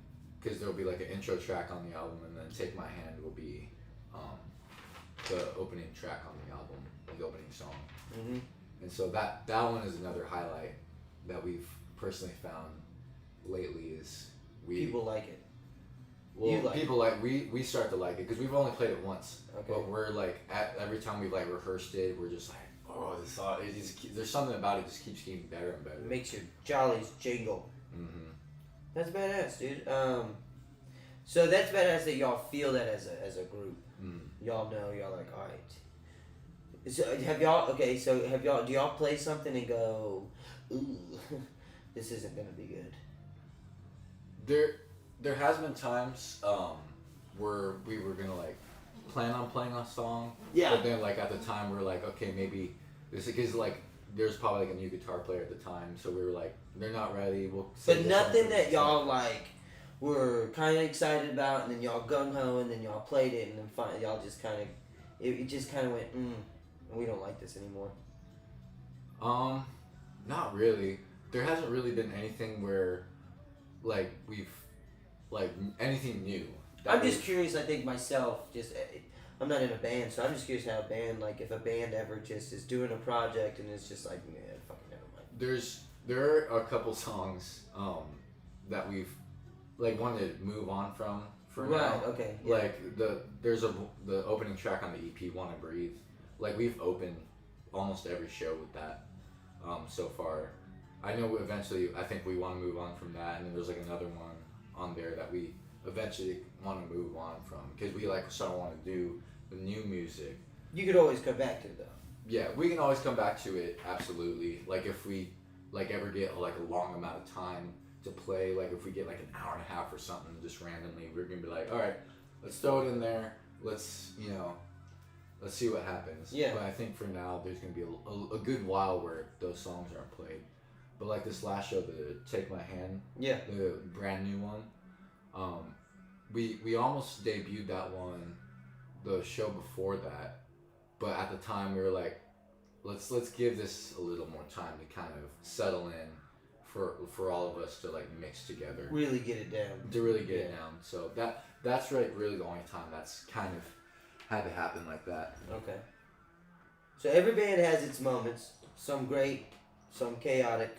Because there'll be like an intro track on the album, and then "Take My Hand" will be the opening track on the album, the opening song. Mm-hmm. And so that one is another highlight that we've personally found lately. Is people like it. Well, people we start to like it because we've only played it once. Okay. But we're like every time we've like rehearsed it, we're just like, oh, this song. There's something about it just keeps getting better and better. It makes your jollies jingle. Mm-hmm. That's badass, dude. So that's badass that y'all feel that as a group. Mm. Y'all know, y'all like, all right. So have y'all, okay, so have y'all, do y'all play something and go, ooh, this isn't gonna be good? There has been times where we were gonna like plan on playing a song, Yeah. but then like at the time we were like, okay, maybe this, because like there's probably like a new guitar player at the time, so we were like, they're not ready. We'll. But nothing that y'all like were kind of excited about, and then y'all gung ho, and then y'all played it, and then finally y'all just kind of, it just kind of went, we don't like this anymore. Not really. There hasn't really been anything where, like we've, like anything new. I'm just curious. I think myself, just I'm not in a band, so I'm just curious how a band, like if a band ever just is doing a project and it's just like, yeah, fucking never mind. There are a couple songs that we've like wanted to move on from for Right. now. Okay. Yeah. Like the opening track on the EP, "Wanna Breathe." Like we've opened almost every show with that so far. I know eventually I think we want to move on from that, and then there's like another one on there that we eventually want to move on from because we like sort of want to do the new music. You could always come back to it though. Yeah, we can always come back to it, absolutely. Like if we like ever get like a long amount of time to play, like if we get like an hour and a half or something just randomly, we're gonna be like, all right, let's throw it in there. Let's let's see what happens. Yeah. But I think for now there's gonna be a good while where those songs aren't played. But like this last show, the "Take My Hand," Yeah. the brand new one, we almost debuted that one the show before that, but at the time we were like, let's give this a little more time to kind of settle in for all of us to like mix together. Really get it down. To really get it down. So that's really the only time that's kind of had to happen like that. Okay. So every band has its moments. Some great, some chaotic.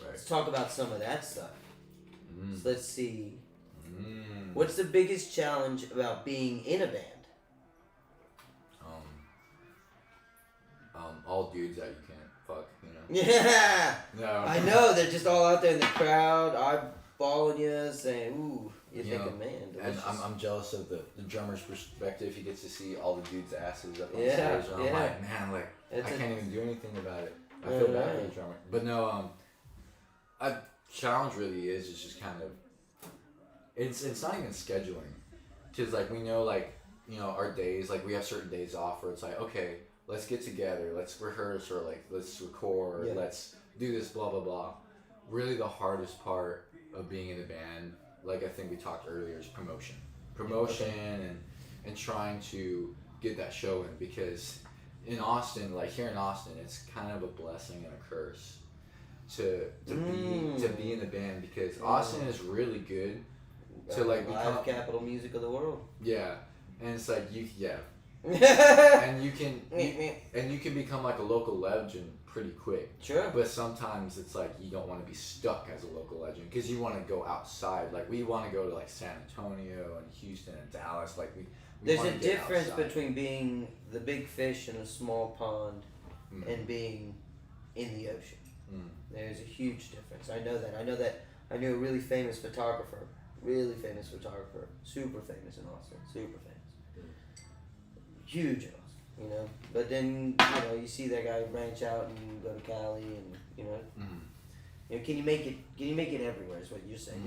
Right. Let's talk about some of that stuff. So let's see. Mm. What's the biggest challenge about being in a band? All dudes that you can't fuck, you know. Yeah. No. I know they're just all out there in the crowd, eyeballing you, saying, "Ooh, you're thinking, man." And I'm jealous of the drummer's perspective. He gets to see all the dudes' asses up on Yeah, stage, and I'm like, man, like I can't even do anything about it. I feel bad for the drummer, but no, a challenge really is just kind of it's not even scheduling, because like we know our days, like we have certain days off where it's like, okay, let's get together, let's rehearse, or like let's record, let's do this, blah blah blah. Really, the hardest part of being in a band, like I think we talked earlier, is promotion and trying to get that show in, because in Austin, like here in Austin, it's kind of a blessing and a curse to be in a band, because Austin is really good to like become capital music of the world. Yeah, and it's like and you can become like a local legend pretty quick. Sure. But sometimes it's like you don't want to be stuck as a local legend, because you want to go outside. Like we want to go to like San Antonio and Houston and Dallas. Like we There's a difference between being the big fish in a small pond and being in the ocean. There's a huge difference. I know that. I knew a really famous photographer, super famous in Austin, super famous. Huge in Austin, But then, you see that guy branch out and go to Cali and, can you make it everywhere is what you're saying.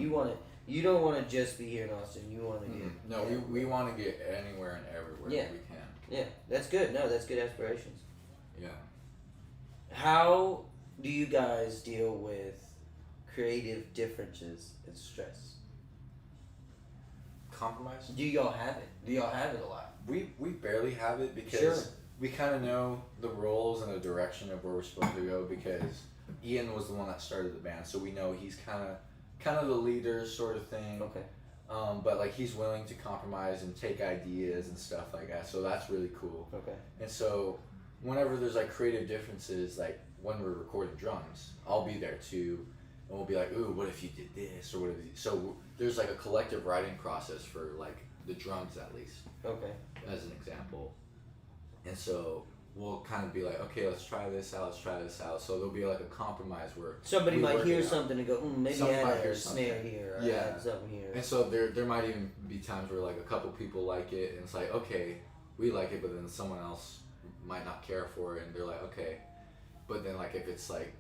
You don't want to just be here in Austin, you want to get... No, we want to get anywhere and everywhere we can. Yeah, that's good. No, that's good aspirations. Yeah. How do you guys deal with creative differences and stress? Compromise? Do y'all have it? Do y'all have it a lot? We barely have it, because we kind of know the roles and the direction of where we're supposed to go, because Ian was the one that started the band, so we know he's kind of the leader sort of thing. Okay. But like he's willing to compromise and take ideas and stuff like that, so that's really cool. Okay. And so whenever there's like creative differences, like when we're recording drums, I'll be there too, and we'll be like, ooh, what if you did this, or what if you... So there's like a collective writing process for like the drums, at least. Okay. As an example. And so we'll kind of be like, okay, let's try this out. So there'll be like a compromise where somebody we might work hear it out. something and go, maybe Somebody might add hear a snare something. here, or Yeah. add something here. And so there might even be times where like a couple people like it, and it's like, okay, we like it, but then someone else might not care for it, and they're like, okay. But then like if it's like,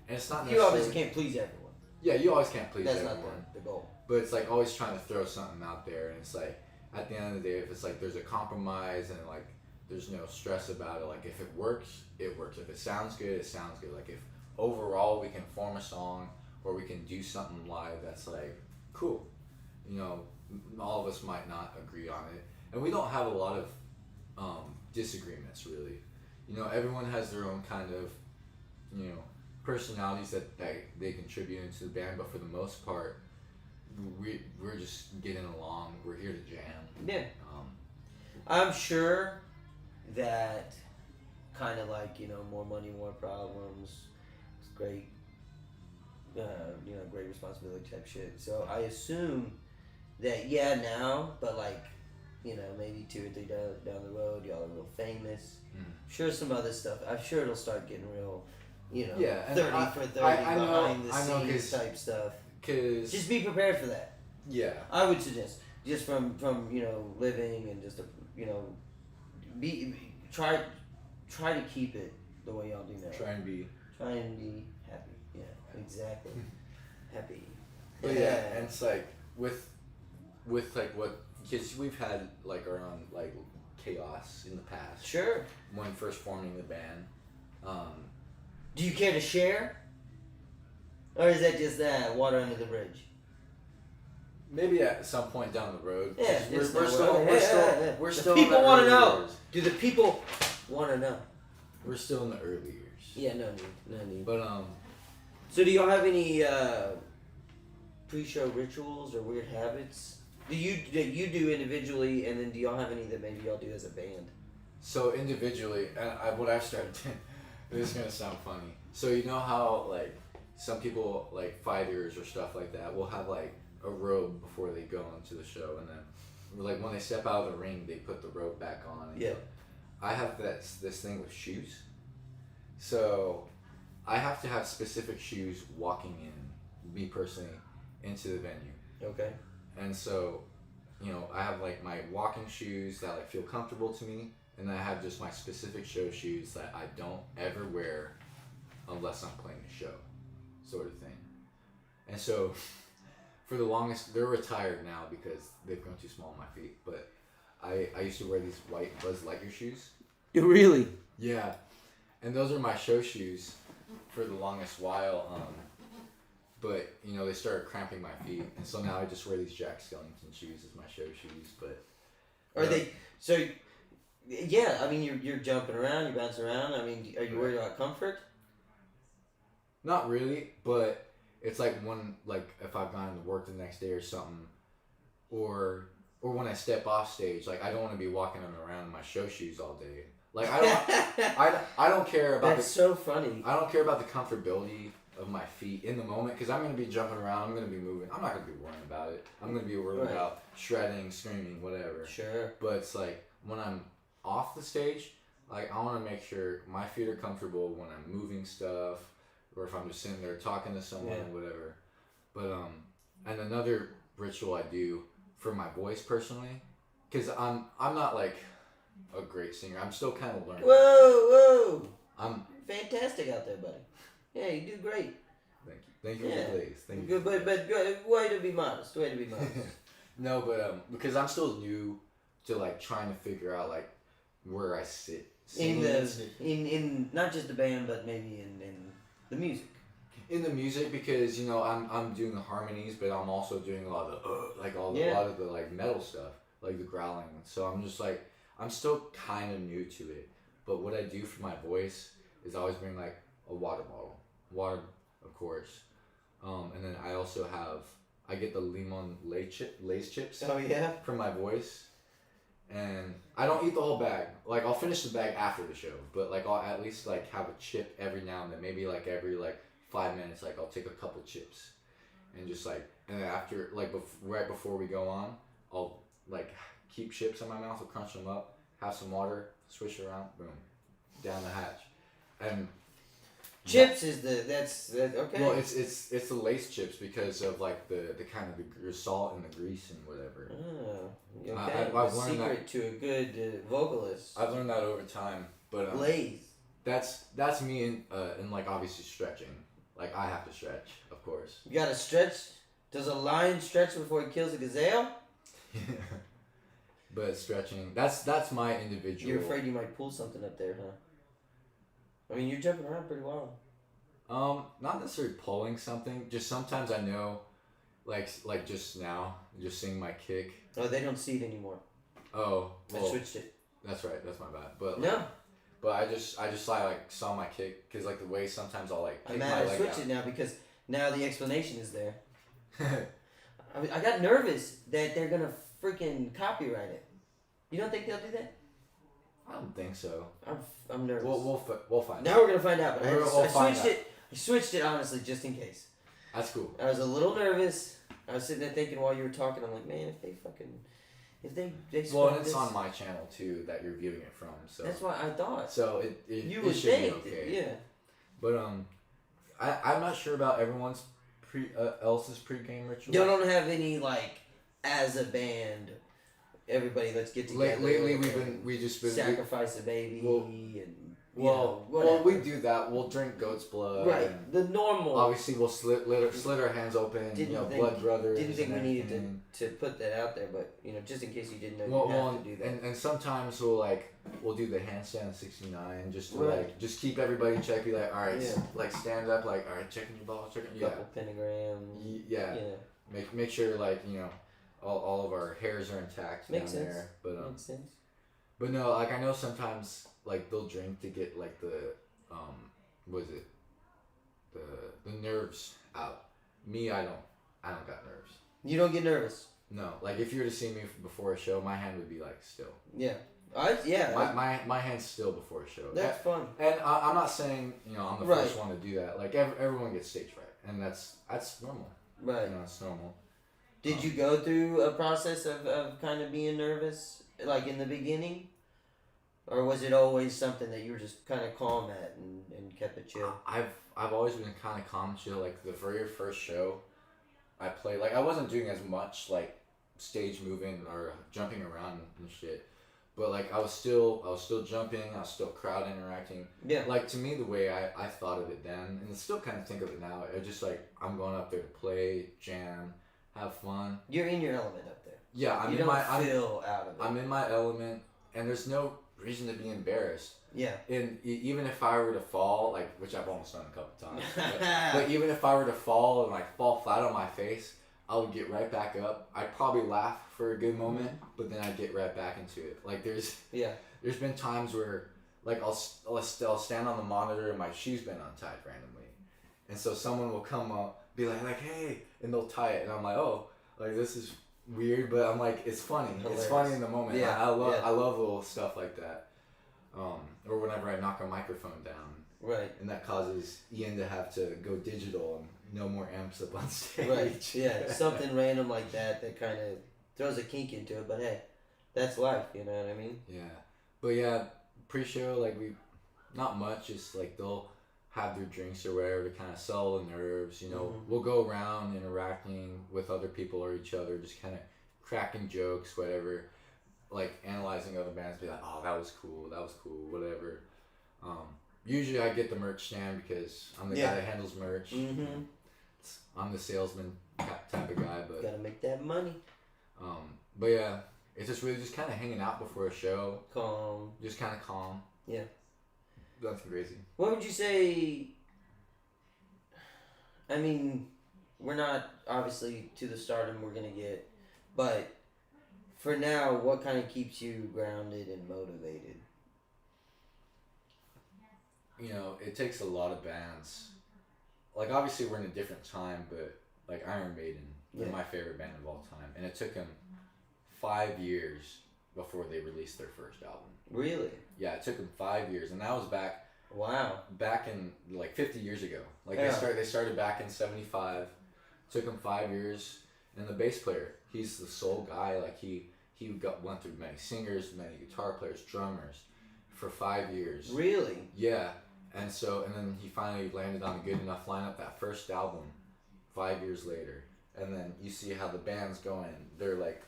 and it's not You necessarily, obviously can't please everyone. yeah, you always can't please That's everyone. not the goal. But it's like always trying to throw something out there, and it's like at the end of the day, if it's like there's a compromise and like there's no stress about it, like if it works, it works. If it sounds good, it sounds good. Like if overall we can form a song or we can do something live that's like cool, you know, all of us might not agree on it, and we don't have a lot of disagreements really. You know, everyone has their own kind of, you know, personalities that they contribute into the band, but for the most part, we're just getting along. We're here to jam. Yeah. I'm sure that kind of like, you know, more money, more problems. It's great, you know, great responsibility type shit. So I assume that, yeah, now, but like, you know, maybe 2 or 3 down the road, y'all are real famous. Sure, some other stuff. I'm sure it'll start getting real, you know, Yeah, and 30 I- for 30 I know- behind the I know, scenes 'cause- type stuff. Cause Just be prepared for that. yeah, I would suggest, just from you know, living and just you know, try to keep it the way y'all do now. try and be. Try and be happy. Yeah, exactly. Happy. But yeah, and it's like with like what, because we've had like our own like chaos in the past Sure. when first forming the band. Do you care to share? Or is that just water under the bridge? Maybe at some point down the road. 'cause Yeah, we're just still know. we're Yeah, still yeah, yeah. we're The still people in the want to early know. years. Do the people want to know? We're still in the early years. Yeah, no need, no need. But So do y'all have any pre-show rituals or weird habits that you do individually, and then do y'all have any that maybe y'all do as a band? so individually, and what I've started to, this is gonna sound funny. So you know how like some people like fighters or stuff like that will have like a robe before they go into the show, and then like when they step out of the ring, they put the robe back on. And Yeah. I have this thing with shoes. So I have to have specific shoes walking in, me personally, into the venue. Okay. And so, you know, I have like my walking shoes that like feel comfortable to me, and then I have just my specific show shoes that I don't ever wear unless I'm playing a show, sort of thing. And so, for the longest, they're retired now because they've grown too small on my feet, but I used to wear these white Buzz Lightyear shoes. Really? Yeah, and those are my show shoes for the longest while. But you know, they started cramping my feet, and so now I just wear these Jack Skellington shoes as my show shoes. But Are they so? Yeah, I mean you're jumping around, you're bouncing around. I mean, are you worried about comfort? not really, but it's like if I've gone to work the next day or something, or when I step off stage, like I don't want to be walking around in my show shoes all day. Like I don't care about That's so funny. I don't care about the comfortability of my feet in the moment, because I'm going to be jumping around, I'm going to be moving. I'm not going to be worrying about it. I'm going to be worried Right. about shredding, screaming, whatever. Sure. But it's like when I'm off the stage, like I want to make sure my feet are comfortable when I'm moving stuff, or if I'm just sitting there talking to someone or whatever. But and another ritual I do for my voice personally, because I'm not like a great singer. I'm still kind of learning. Whoa! I'm Fantastic out there, buddy. Yeah, you do great. Thank you for the praise. Thank you. Good, but good. Way to be modest. Way to be modest. No, but because I'm still new to like trying to figure out like where I sit in singing. in not just the band, but maybe in the music. In the music, because you know I'm doing the harmonies, but I'm also doing a lot of a lot of the like metal stuff, like the growling. So I'm just like I'm still kind of new to it. But what I do for my voice is I always bring like a water of course, and then I also I get the limon Lay's chips. Oh yeah. For my voice, and I don't eat the whole bag. Like I'll finish the bag after the show, but like I'll at least like have a chip every now and then. Maybe like every 5 minutes, like I'll take a couple chips, and just and then after right before we go on, I'll keep chips in my mouth, I'll crunch them up, have some water, swish around, boom, down the hatch, and Chips is that's okay. well, it's the lace chips because of like the kind of the salt and the grease and whatever. Oh, okay. I've The learned secret to a good vocalist. I've learned that over time, but Blaze. that's me in like obviously stretching. Like I have to stretch, of course. You gotta stretch. Does a lion stretch before he kills a gazelle? But stretching, that's my individual. You're afraid you might pull something up there, huh? I mean, you're jumping around pretty wild. Not necessarily pulling something. Just sometimes I know, like just now, just seeing my kick. Oh, they don't see it anymore. Oh, well, I switched it. That's right. That's my bad. But No. But I just like saw my kick because like the way sometimes I'll like kick I'm my mad I leg switched out. it now because now the explanation is there. I got nervous that they're gonna freaking copyright it. You don't think they'll do that? I don't think so. I'm nervous. We'll find now out. we're gonna find out, but We'll I find switched out. it. I switched it honestly just in case. That's cool. I was a little nervous. I was sitting there thinking while you were talking, I'm like, man, if they Well, and scrap it's this, on my channel too that you're viewing it from. So that's what I thought. So You it would should think, be okay. yeah. But I'm not sure about everyone's else's pregame ritual. Y'all don't have any like as a band. Everybody, let's get together. Lately, we've just been sacrifice a baby and well, we do that. We'll drink goat's blood. right, And the normal. obviously, we'll slit our hands open. Blood brothers. Didn't think we and needed everything. to put that out there, but just in case you didn't know, Well, you have to do that. and sometimes we'll do the handstand 69 just to Right. just keep everybody in check. Be like, all right, Yeah. like stand up, like all right, checking your balls, checking. Couple pentagrams. Yeah. Make sure like all of our hairs are intact Makes down sense. there. But Makes sense. but no, like I know sometimes like they'll drink to get like the what is it, the nerves out. Me, I don't got nerves. You don't get nervous. No, like if you were to see me before a show, my hand would be like still. Yeah. My hand's still before a show. That's fun. And I'm not saying I'm the Right. first one to do that. Like everyone gets stage fright, and that's normal. Right. It's normal. Did you go through a process of kind of being nervous, like in the beginning? Or was it always something that you were just kind of calm at and kept it chill? I've always been kind of calm and chill. Like the very first show I played, like I wasn't doing as much like stage moving or jumping around and shit. But like I was still jumping, I was still crowd interacting. Yeah. Like to me the way I thought of it then, and I still kind of think of it now, I just like I'm going up there to play, jam, have fun. You're in your element up there. Yeah, I'm feel out of it. I'm in my element, and there's no reason to be embarrassed. Yeah. And even if I were to fall, like which I've almost done a couple times, but even if I were to fall and like fall flat on my face, I would get right back up. I'd probably laugh for a good moment, but then I'd get right back into it. Like there's been times where like I'll stand on the monitor and my shoe's been untied randomly, and so someone will come up, be like hey, and they'll tie it, and I'm like, oh, like this is weird, but I'm like, it's funny. Hilarious. It's funny in the moment. Yeah. I love little stuff like that. Or whenever I knock a microphone down, Right. and that causes Ian to have to go digital and no more amps up on stage. Right. Yeah. Something random like that kind of throws a kink into it, but hey, that's life. You know what I mean? Yeah. But yeah, pre-show, like not much. Just like they'll have their drinks or whatever to kind of settle the nerves. We'll go around interacting with other people or each other, just kind of cracking jokes, whatever. Like analyzing other bands, be like, oh, that was cool, whatever. Usually I get the merch stand because I'm the guy that handles merch. Mm-hmm. I'm the salesman type of guy, but gotta make that money. But yeah, it's just really just kind of hanging out before a show. Calm. Just kind of calm. Yeah. Nothing crazy. What would you say? I mean, we're not obviously to the stardom we're gonna get, but for now, what kind of keeps you grounded and motivated? It takes a lot of bands. Like obviously we're in a different time, but like Iron Maiden, they're my favorite band of all time, and it took them 5 years before they released their first album. Really? Yeah, it took them 5 years, and that was back in like 50 years ago. Like they started back in 75. Took them 5 years, and the bass player, he's the sole guy. Like he went through many singers, many guitar players, drummers. for 5 years. Really? Yeah, and then he finally landed on a good enough lineup that first album, 5 years later, and then you see how the band's going. They're like,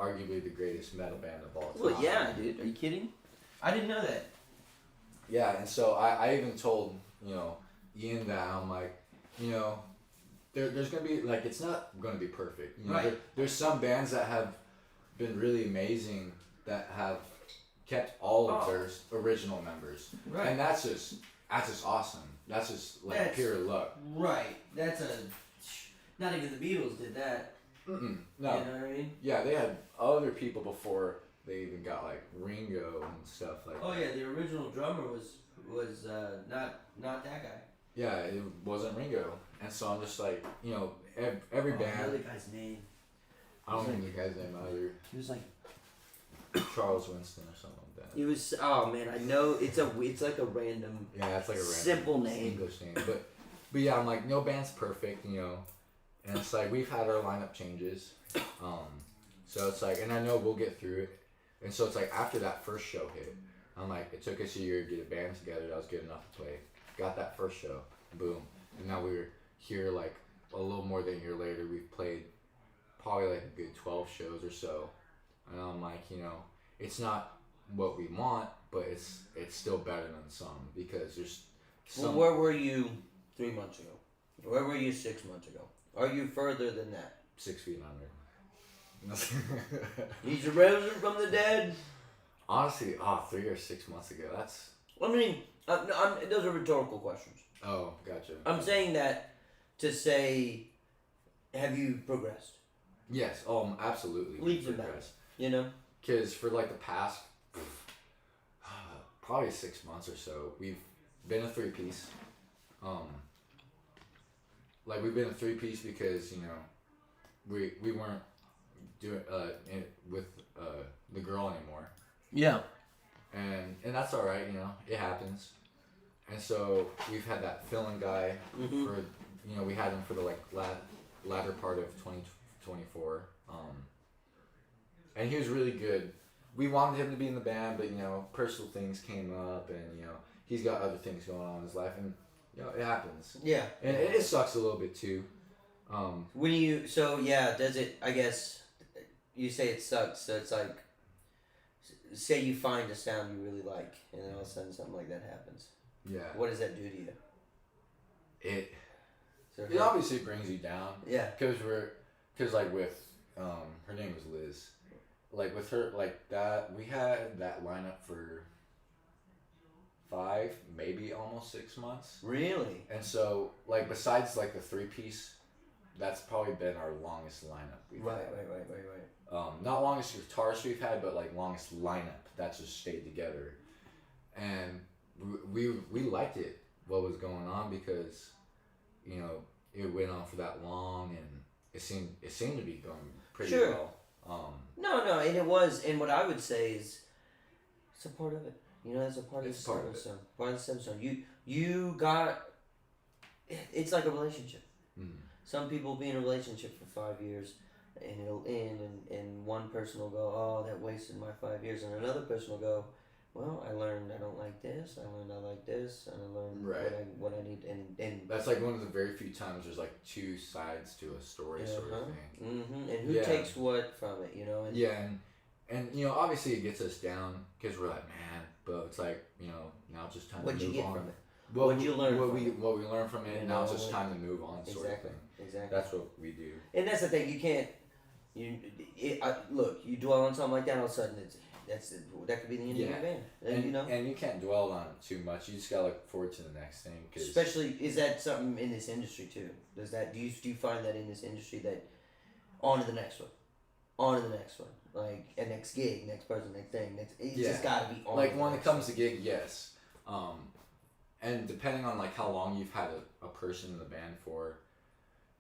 arguably the greatest metal band of all time. Well, yeah, dude. Are you kidding? I didn't know that. Yeah, and so I even told Ian that I'm like, there's gonna be like it's not gonna be perfect. Right. There's some bands that have been really amazing that have kept all of their original members, Right. and that's just awesome. That's just like That's- pure luck. Right. That's not even the Beatles did that. Mm-mm, no. You know what I mean? Yeah, they had other people before they even got like Ringo and stuff like Oh that. yeah, the original drummer was not that guy. Yeah, it wasn't Ringo, and so I'm just like, every I know band. the guy's name. I don't know the guy's name either. He was like. Charles Winston or something like that. It was. Oh man, I know it's like a random. Yeah, it's like a random simple name. English name, but yeah, I'm like, no band's perfect, and it's like we've had our lineup changes, so it's like, and I know we'll get through it, and so it's like after that first show hit, I'm like, it took us a year to get a band together that was good enough to play. Got that first show, boom, and now we're here like a little more than a year later. We've played probably like a good 12 shows or so, and I'm like, it's not what we want, but it's still better than some, because there's some. Well, where were you 3 months ago? Where were you 6 months ago? Are you further than that? 6 feet under. He's risen from the dead. Honestly, 3 or 6 months ago. That's. I mean, those are rhetorical questions. Oh, gotcha. I'm saying that to say, have you progressed? Yes. Absolutely. Leaps and bounds. Because for like the past probably 6 months or so, we've been a 3-piece. Like we've been a 3-piece because we weren't doing with the girl anymore. Yeah. And that's all right. It happens. And so we've had that fill-in guy for we had him for the like latter part of 2024. And he was really good. We wanted him to be in the band, but personal things came up, and he's got other things going on in his life, and it happens. Yeah. And it sucks a little bit too. Does it? I guess you say it sucks. So it's like, say you find a sound you really like, and then all of a sudden something like that happens. Yeah. What does that do to you? It obviously brings you down. Yeah. Because like with her name was Liz. Like with her, like that, we had that lineup for 5, maybe almost 6 months. Really? And so, like, besides like the 3-piece, that's probably been our longest lineup we've had. Right. Not longest guitarist we've had, but like longest lineup that's just stayed together. And we liked it, what was going on, because it went on for that long, and it seemed to be going pretty well. No, and it was, and what I would say is, it's a part of it. That's a part of the stepping stone. Part of the stepping stone. You got. It's like a relationship. Mm. Some people be in a relationship for 5 years, and it'll end, and one person will go, "Oh, that wasted my 5 years," and another person will go, "Well, I learned I don't like this. I learned I like this, and I learned what I need." And that's like one of the very few times there's like 2 sides to a story, sort of thing. Mm-hmm. And who takes what from it, And, and obviously it gets us down because we're like, man, but it's like now it's just time to move on. What'd you get from it? What'd you learn? What we learned from it. Now it's just time to move on, sort of thing. Exactly. That's what we do. And that's the thing. You can't. Look. You dwell on something like that, all of a sudden that could be the end of your band. And you can't dwell on it too much. You just gotta look forward to the next thing. Especially, is that something in this industry too? Do you find that in this industry that on to the next one, like a next gig, next person, next thing, it's just gotta be on. Like when it comes to gig, yes. And depending on like how long you've had a person in the band for,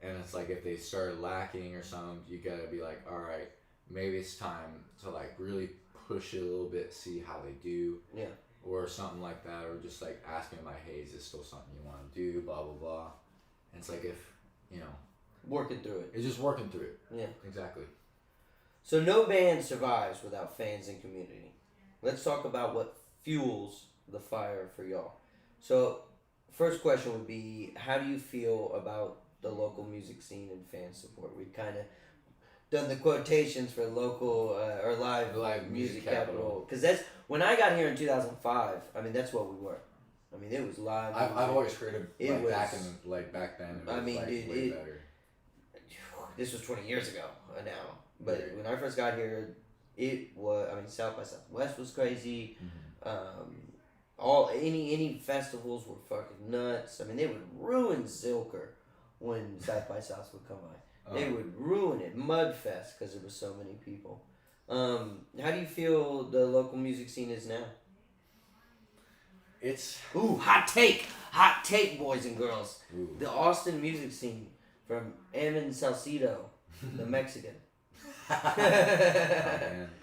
and it's like if they started lacking or something, you gotta be like, all right, maybe it's time to like really push it a little bit, see how they do. Yeah. Or something like that, or just like asking like, hey, is this still something you want to do? Blah blah blah. And it's like if working through it. It's just working through it. Yeah. Exactly. So no band survives without fans and community. Let's talk about what fuels the fire for y'all. So, first question would be, how do you feel about the local music scene and fan support? We kind of done the quotations for local or live music capital, because that's when I got here in 2005. I mean, that's what we were. I mean, it was live. I've always heard of It like was- back then. It was, I mean, like, dude, way better. This was 20 years ago now, but Right. when I first got here, it was. I mean, South by Southwest was crazy. Any festivals were fucking nuts. I mean, they would ruin Zilker when South by South would come by. They would ruin it, Mudfest, because there was so many people. How do you feel the local music scene is now? It's Hot take, boys and girls. The Austin music scene from Ammon Salcido, the Mexican.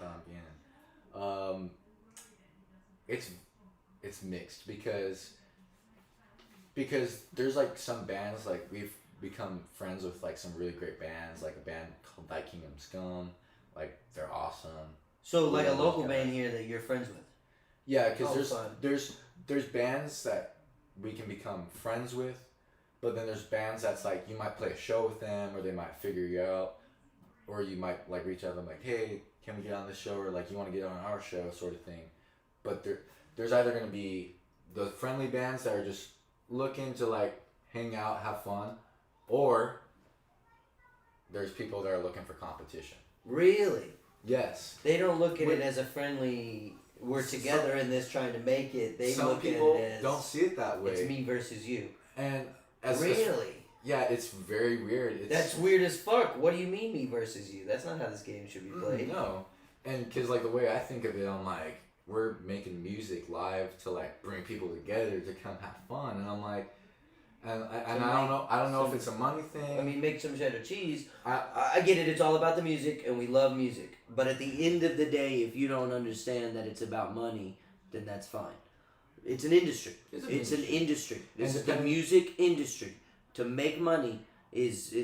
También. It's mixed because there's like some bands, like we've become friends with like some really great bands, like a band called Vikingham Scum, like they're awesome. So like Yeah, a local those band guys. here that you're friends with. Yeah, because fun. there's bands that we can become friends with, but then there's bands that's like you might play a show with them, or they might figure you out, or you might like reach out to them like, hey, can we get on this show, or like you want to get on our show, sort of thing. But there's either gonna be the friendly bands that are just looking to like hang out, have fun, or there's people that are looking for competition. Really? Yes. They don't look at it as a friendly. We're together in this, trying to make it. They Some look people at it as don't see it that way. it's me versus you. And as Really? yeah, it's very weird. That's weird as fuck. What do you mean me versus you? That's not how this game should be played. No, and because like the way I think of it, I'm like, we're making music live to like bring people together to come have fun, and I'm like, and I don't know if it's a money thing. I mean, make some cheddar cheese. I get it. It's all about the music, and we love music. But at the end of the day, if you don't understand that it's about money, then that's fine. It's an industry. It's an industry. This is the music industry. To make money is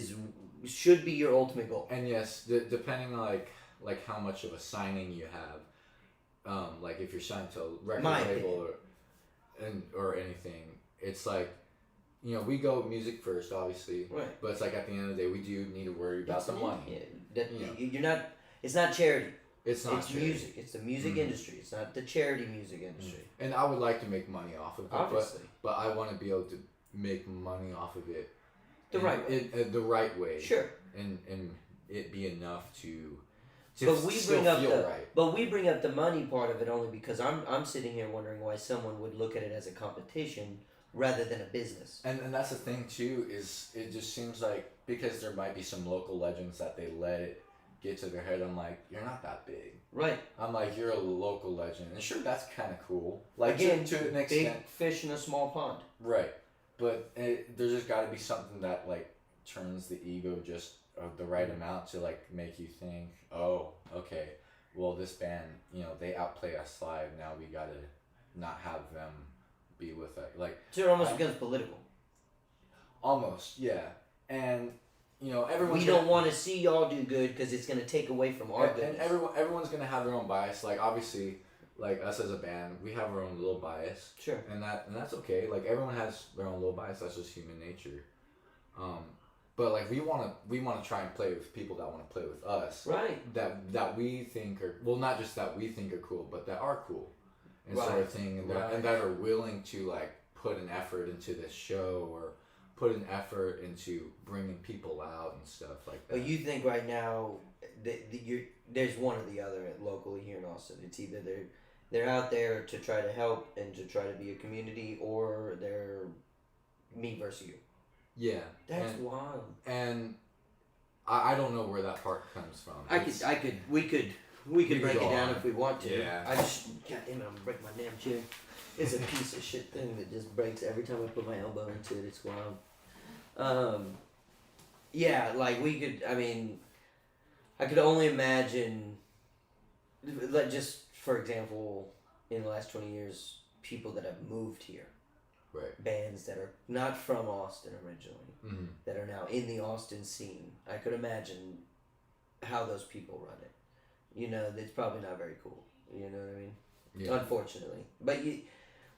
should be your ultimate goal. And yes, depending on like how much of a signing you have, like if you're signed to a record label or anything, it's like, you know, we go music first, obviously. Right. But it's like at the end of the day, we do need to worry about the money. Yeah, you're not. It's not charity. It's not. It's charity. music. It's the music industry. It's not the charity music industry. And I would like to make money off of it, Obviously. but I want to be able to make money off of it The right way. the right way. Sure. And it be enough to But we still bring up feel the right. but we bring up the money part of it only because I'm sitting here wondering why someone would look at it as a competition rather than a business. And that's the thing too, is it just seems like because there might be some local legends that they let it get to their head. I'm like, you're not that big. Right. I'm like, you're a local legend, and sure, that's kind of cool. Like Again, to an big extent, fish in a small pond. right? But there's just got to be something that like turns the ego just the right amount to like make you think, oh, okay, well this band, you know, they outplay us live. Now we gotta not have them be with us. Like, So it almost becomes political. almost, yeah. And you know, everyone. We don't want to see y'all do good because it's going to take away from our And goodness. everyone's gonna have their own bias. Like obviously, like us as a band, we have our own little bias. Sure. And that's okay. Like everyone has their own little bias. That's just human nature. But like we wanna try and play with people that want to play with us. Right. That we think are, well, not just that we think are cool, but that are cool, and sort Right. of thing, and that are willing to like put an effort into this show or put an effort into bringing people out and stuff like that. But you think right now there's one or the other locally here in Austin. It's either they're out there to try to help and to try to be a community, or they're me versus you. Yeah. That's wild. And I don't know where that part comes from. We could break it go down on. if we want to. Yeah. God damn it, I'm gonna break my damn chair. It's a piece of shit thing that just breaks every time I put my elbow into it. It's wild. Yeah, like we could. I mean, I could only imagine. Like just for example, in the last 20 years, people that have moved here. Right. Bands that are not from Austin originally, Mm-hmm. that are now in the Austin scene. I could imagine how those people run it. You know, it's probably not very cool. You know what I mean? Yeah. Unfortunately, but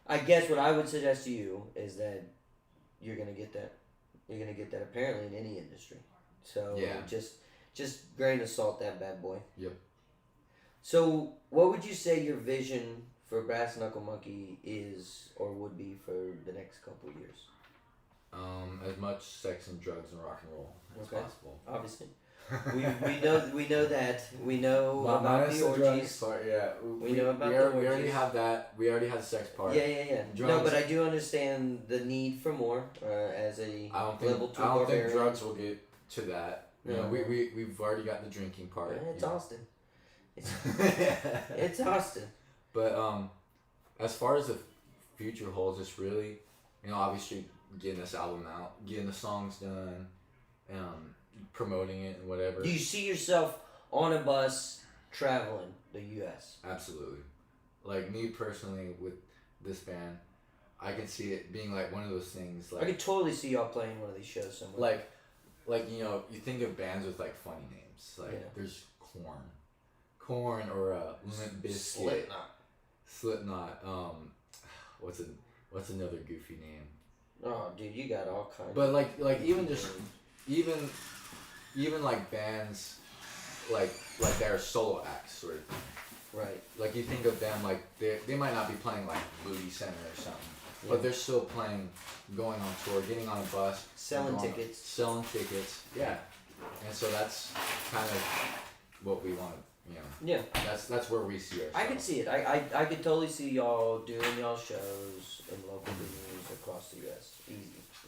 I guess what I would suggest to you is that you're gonna get that. You're gonna get that apparently in any industry. So Yeah. just grain of salt that bad boy. Yep. So what would you say your vision for Brass Knuckle Monkey is or would be for the next couple of years? As much sex and drugs and rock and roll as possible. Obviously. we know that. We know about minus the the drugs orgies. part, yeah. We know about we the already orgies. have that. We already had the sex part. Yeah. No, Drugs- but I do understand the need for more as a I don't think level 2 I don't think barbarian. drugs will get to that. You know, No. we've already got the drinking part. Yeah, it's you know. Austin. It's Austin. But as far as the future holds, it's really, obviously getting this album out, getting the songs done, promoting it and whatever. Do you see yourself on a bus traveling the U.S.? Absolutely. Like me personally with this band, I can see it being like one of those things. Like I could totally see y'all playing one of these shows somewhere. like you think of bands with like funny names. Like there's Korn or Limp Bizkit, Slipknot. What's another goofy name? Oh, dude, you got all kinds. But like even like bands like they're solo acts sort of thing. Right. Like you think of them like they might not be playing like Moody Center or something, but they're still playing, going on tour, getting on a bus, selling tickets. Yeah, and so that's kind of what we want. Yeah. That's where we see ourselves. I could see it. I could totally see y'all doing y'all shows in local venues across the U.S. Easy.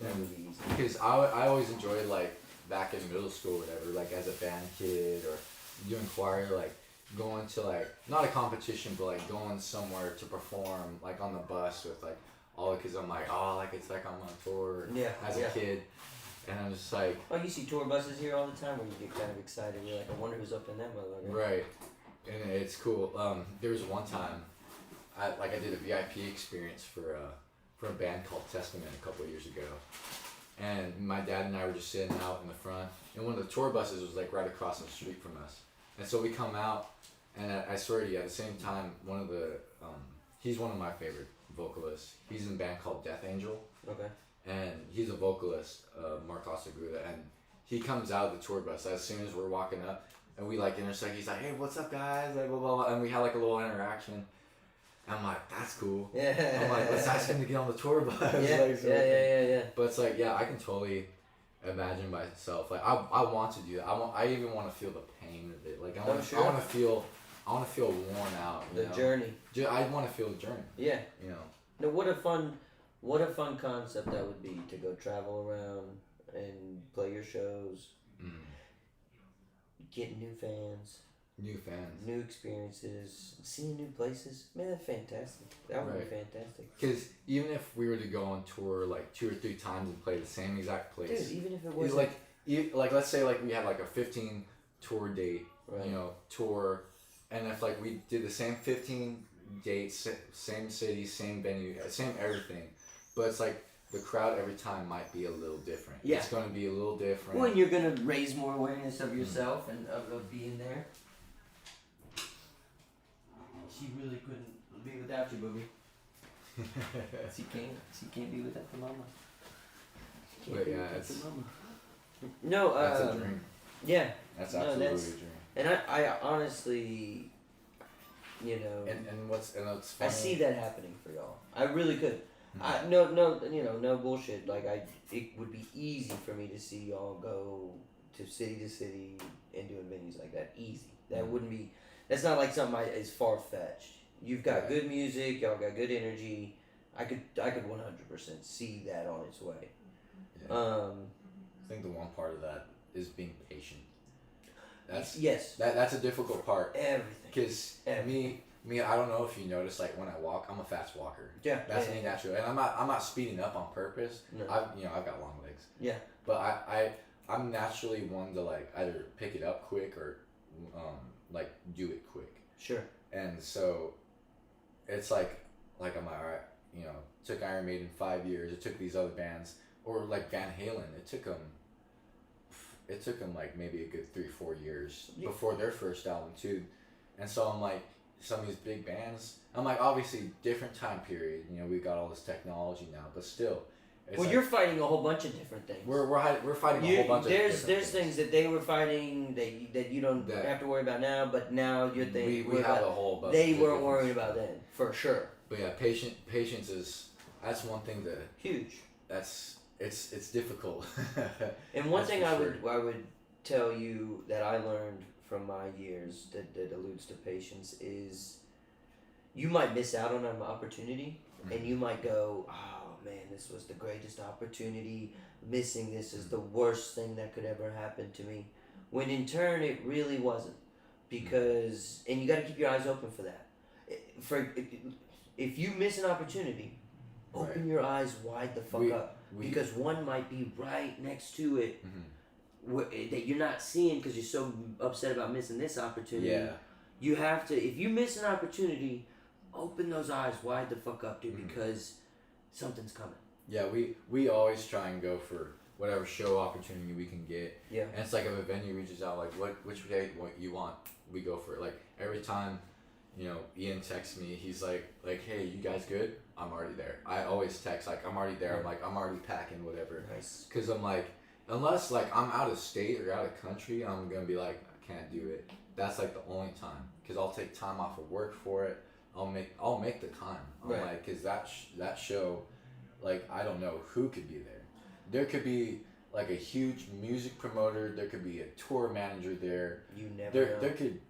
That would be easy. Because I always enjoyed like back in middle school or whatever, like as a band kid or doing choir, like going to like not a competition but like going somewhere to perform like on the bus with like all the kids. I'm like, oh, like it's like I'm on tour as a kid, and I'm just like, oh, you see tour buses here all the time where you get kind of excited. You're like, I wonder who's up in that motherfucker. right, and it's cool. There was one time I did a VIP experience for a band called Testament a couple of years ago. And my dad and I were just sitting out in the front, and one of the tour buses was like right across the street from us. And so we come out, and I swear to you, at the same time, one of the he's one of my favorite vocalists. He's in a band called Death Angel. Okay. And he's a vocalist, Mark Osaguda, and he comes out of the tour bus as soon as we're walking up, and we like intersect. He's like, "Hey, what's up, guys?" Like blah blah blah, and we had like a little interaction. I'm like, that's cool. Yeah. I'm like, let's ask him to get on the tour bus. Yeah. But it's like, yeah, I can totally imagine myself. Like, I want to do that. I even want to feel the pain of it. Like, I want to feel worn out. The journey. I want to feel the journey. Yeah. Now, what a fun concept that would be to go travel around and play your shows, get new fans. New experiences, seeing new places. Man, that's fantastic. That would be fantastic. Because even if we were to go on tour like 2 or 3 times and play the same exact place. Dude, even if it was like let's say like we had like a 15 tour date, right. Tour, and if like we did the same 15 dates, same city, same venue, same everything, but it's like the crowd every time might be a little different. Yeah. It's going to be a little different. Well, you're going to raise more awareness of yourself and of being there. She really couldn't be without you, booby. She can't be without the mama. But yeah, it's the mama. No, that's a dream. Yeah. That's absolutely a dream. And I honestly, and what's funny, I see that happening for y'all. I really could. No bullshit. Like it would be easy for me to see y'all go to city and doing venues like that. Easy. That wouldn't be. That's not like something is far fetched. You've got good music. Y'all got good energy. I could 100% see that on its way. Yeah. I think the one part of that is being patient. That's a difficult part. Everything. Because me, I don't know if you notice, like when I walk, I'm a fast walker. Yeah. That's me naturally, and I'm not speeding up on purpose. No. I've got long legs. Yeah. But I'm naturally one to like either pick it up quick or like do it quick. Sure. And so it's like I'm like, all right, it took Iron Maiden 5 years. It took these other bands, or like Van Halen, it took them like maybe a good 3-4 years before their first album too. And so I'm like, some of these big bands. I'm like, obviously, different time period. You know, we got all this technology now, but still. It's well, like, you're fighting a whole bunch of different things. we're fighting a whole bunch of there's different things that they were fighting that you don't have to worry about now, but now you're thinking we have a whole bunch. They of weren't different worried stuff. about then, for sure. But yeah, patience is that's one thing that Huge. it's difficult. And one That's thing for I sure. would tell you that I learned from my years that alludes to patience is you might miss out on an opportunity and you might go, oh man, this was the greatest opportunity. Missing this is the worst thing that could ever happen to me. When in turn it really wasn't. Because and you got to keep your eyes open for that. If you miss an opportunity, open your eyes wide the fuck up. Because one might be right next to it that you're not seeing because you're so upset about missing this opportunity. Yeah. You have to, if you miss an opportunity, open those eyes wide the fuck up, dude, because something's coming. Yeah, we always try and go for whatever show opportunity we can get. Yeah. And it's like if a venue reaches out, like which day what you want, we go for it. Like every time, you know, Ian texts me, he's like, hey, you guys good? I'm already there. I always text like I'm already there. I'm like I'm already packing whatever. Nice. Cause I'm like, unless like I'm out of state or out of country, I'm gonna be like I can't do it. That's like the only time. Cause I'll take time off of work for it. I'll make the time. I'm like, cause that show, like I don't know who could be there. There could be like a huge music promoter. There could be a tour manager there. You never know. There could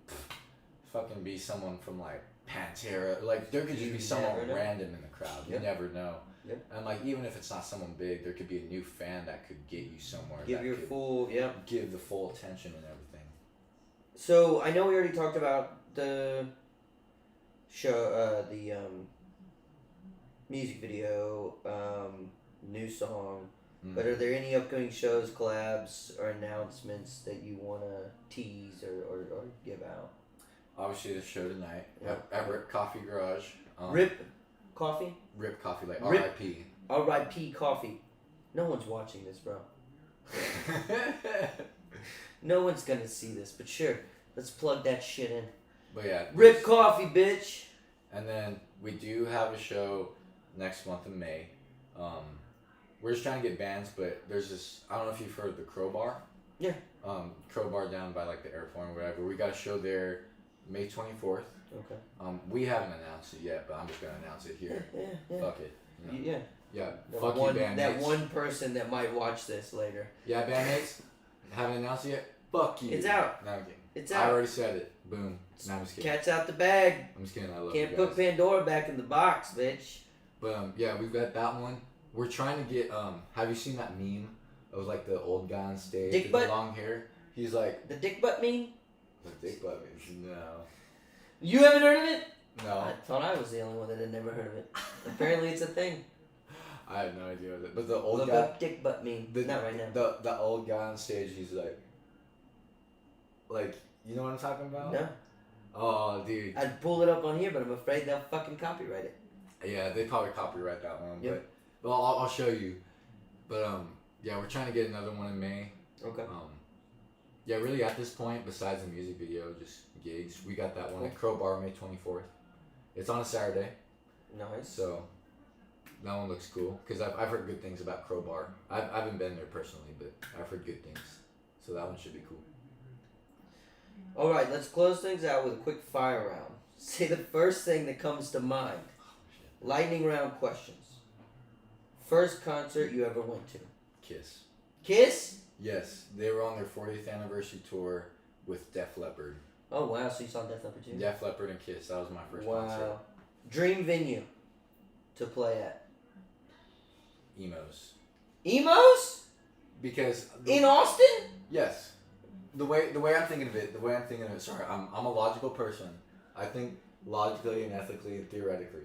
fucking be someone from like Pantera. Like there could just be someone random in the crowd. You never know. Yep. And like even if it's not someone big, there could be a new fan that could get you somewhere. Give your full, give the full attention and everything. So I know we already talked about the show, the music video, new song. But are there any upcoming shows, collabs, or announcements that you want to tease or give out? Obviously, the show tonight at Rip Coffee Garage. Rip Coffee? Rip Coffee, like R.I.P. R.I.P. Coffee. No one's watching this, bro. No one's gonna see this, but sure, let's plug that shit in. But yeah. Rip Coffee, bitch! And then we do have a show next month in May. We're just trying to get bands, but there's this, I don't know if you've heard of the Crowbar. Yeah. Crowbar down by like the airport or whatever. We got a show there May 24th. Okay. We haven't announced it yet, but I'm just going to announce it here. Yeah. Fuck it. You know? Yeah. Fuck you, bandmates. That one person that might watch this later. Yeah, bandmates. Haven't announced it yet? Fuck you. It's out. No, I'm kidding. It's out. I already said it. Boom. No, I'm just kidding. Cat's out the bag. I'm just kidding. I love Can't you guys. put Pandora back in the box, bitch. But yeah, we've got that one. We're trying to get. Have you seen that meme of like the old guy on stage Dick with butt? the long hair? He's like The dick butt meme? the dick butt. No. You haven't heard of it? No. I thought I was the only one that had never heard of it. Apparently, it's a thing. I have no idea what it. But the old Look guy. up dick butt meme. Not right now. The old guy on stage. He's like, you know what I'm talking about? No. Oh, dude. I'd pull it up on here, but I'm afraid they'll fucking copyright it. Yeah, they probably copyright that one. Yep. But I'll show you. But yeah, we're trying to get another one in May. Okay. Yeah, really at this point, besides the music video, just gigs. We got that one at Crowbar May 24th. It's on a Saturday. Nice. So that one looks cool because I've heard good things about Crowbar. I haven't been there personally, but I've heard good things. So that one should be cool. All right, let's close things out with a quick fire round. Say the first thing that comes to mind. Lightning round questions. First concert you ever went to? Kiss. Kiss? Yes, they were on their 40th anniversary tour with Def Leppard. Oh wow, so you saw Def Leppard too? Def Leppard and Kiss. That was my first concert. Wow. Dream venue to play at? Emos. Emos? Because In Austin? Yes. The way I'm thinking of it. Sorry, I'm a logical person. I think logically and ethically and theoretically,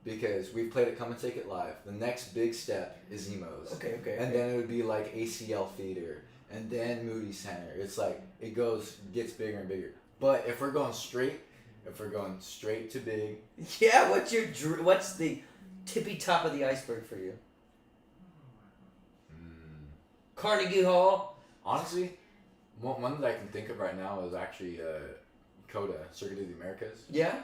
because we've played at Come and Take It Live. The next big step is Emos. Okay. And then it would be like ACL Theater, and then Moody Center. It's like it gets bigger and bigger. But if we're going straight to big. Yeah. What's the tippy top of the iceberg for you? Carnegie Hall. Honestly, one that I can think of right now is actually CODA, Circuit of the Americas. Yeah.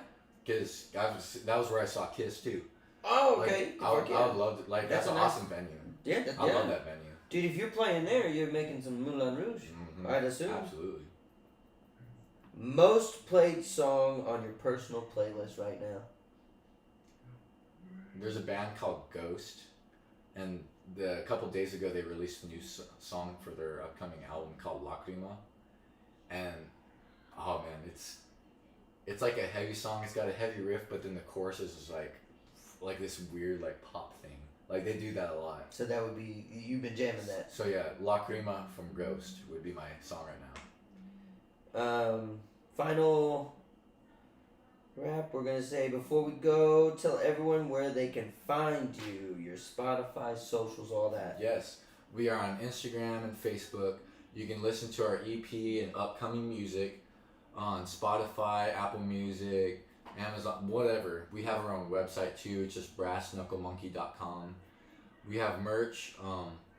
Because that was where I saw Kiss too. Oh, Like, okay. I would love to, like, that's an nice- awesome venue. Yeah, I love that venue. Dude, if you're playing there, you're making some Moulin Rouge. Mm-hmm. I'd assume. Absolutely. Most played song on your personal playlist right now. There's a band called Ghost, and a couple days ago they released a new song for their upcoming album called Lacrima, and oh man, it's like a heavy song. It's got a heavy riff, but then the chorus is like this weird like pop thing. Like they do that a lot. So that would be, you've been jamming that. So yeah, Lacrima from Ghost would be my song right now. Final rap we're gonna say before we go. Tell everyone where they can find you, your Spotify, socials, all that. Yes, we are on Instagram and Facebook. You can listen to our EP and upcoming music on Spotify, Apple Music, Amazon, whatever. We have our own website too. It's just brassknucklemonkey.com. We have merch.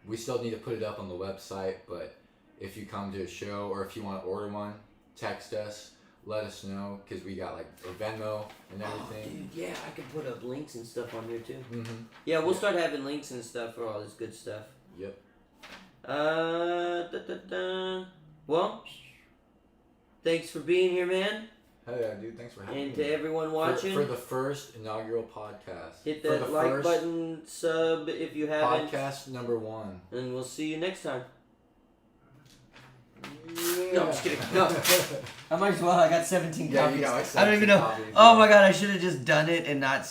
We still need to put it up on the website, but if you come to a show or if you want to order one, text us. Let us know, because we got like a Venmo and everything. Dude, yeah, I can put up links and stuff on here too. Mm-hmm. Yeah, we'll start having links and stuff for all this good stuff. Yep. Well, thanks for being here, man. Hell yeah, dude. Thanks for having me. And to everyone watching, For the first inaugural podcast. hit that like button, sub if you haven't. Podcast number 1. And we'll see you next time. Yeah. No, I'm just kidding. No. I might as well. I got 17 Yeah, copies. you got like I don't even 17 know. copies, Oh yeah. my god, I should have just done it and not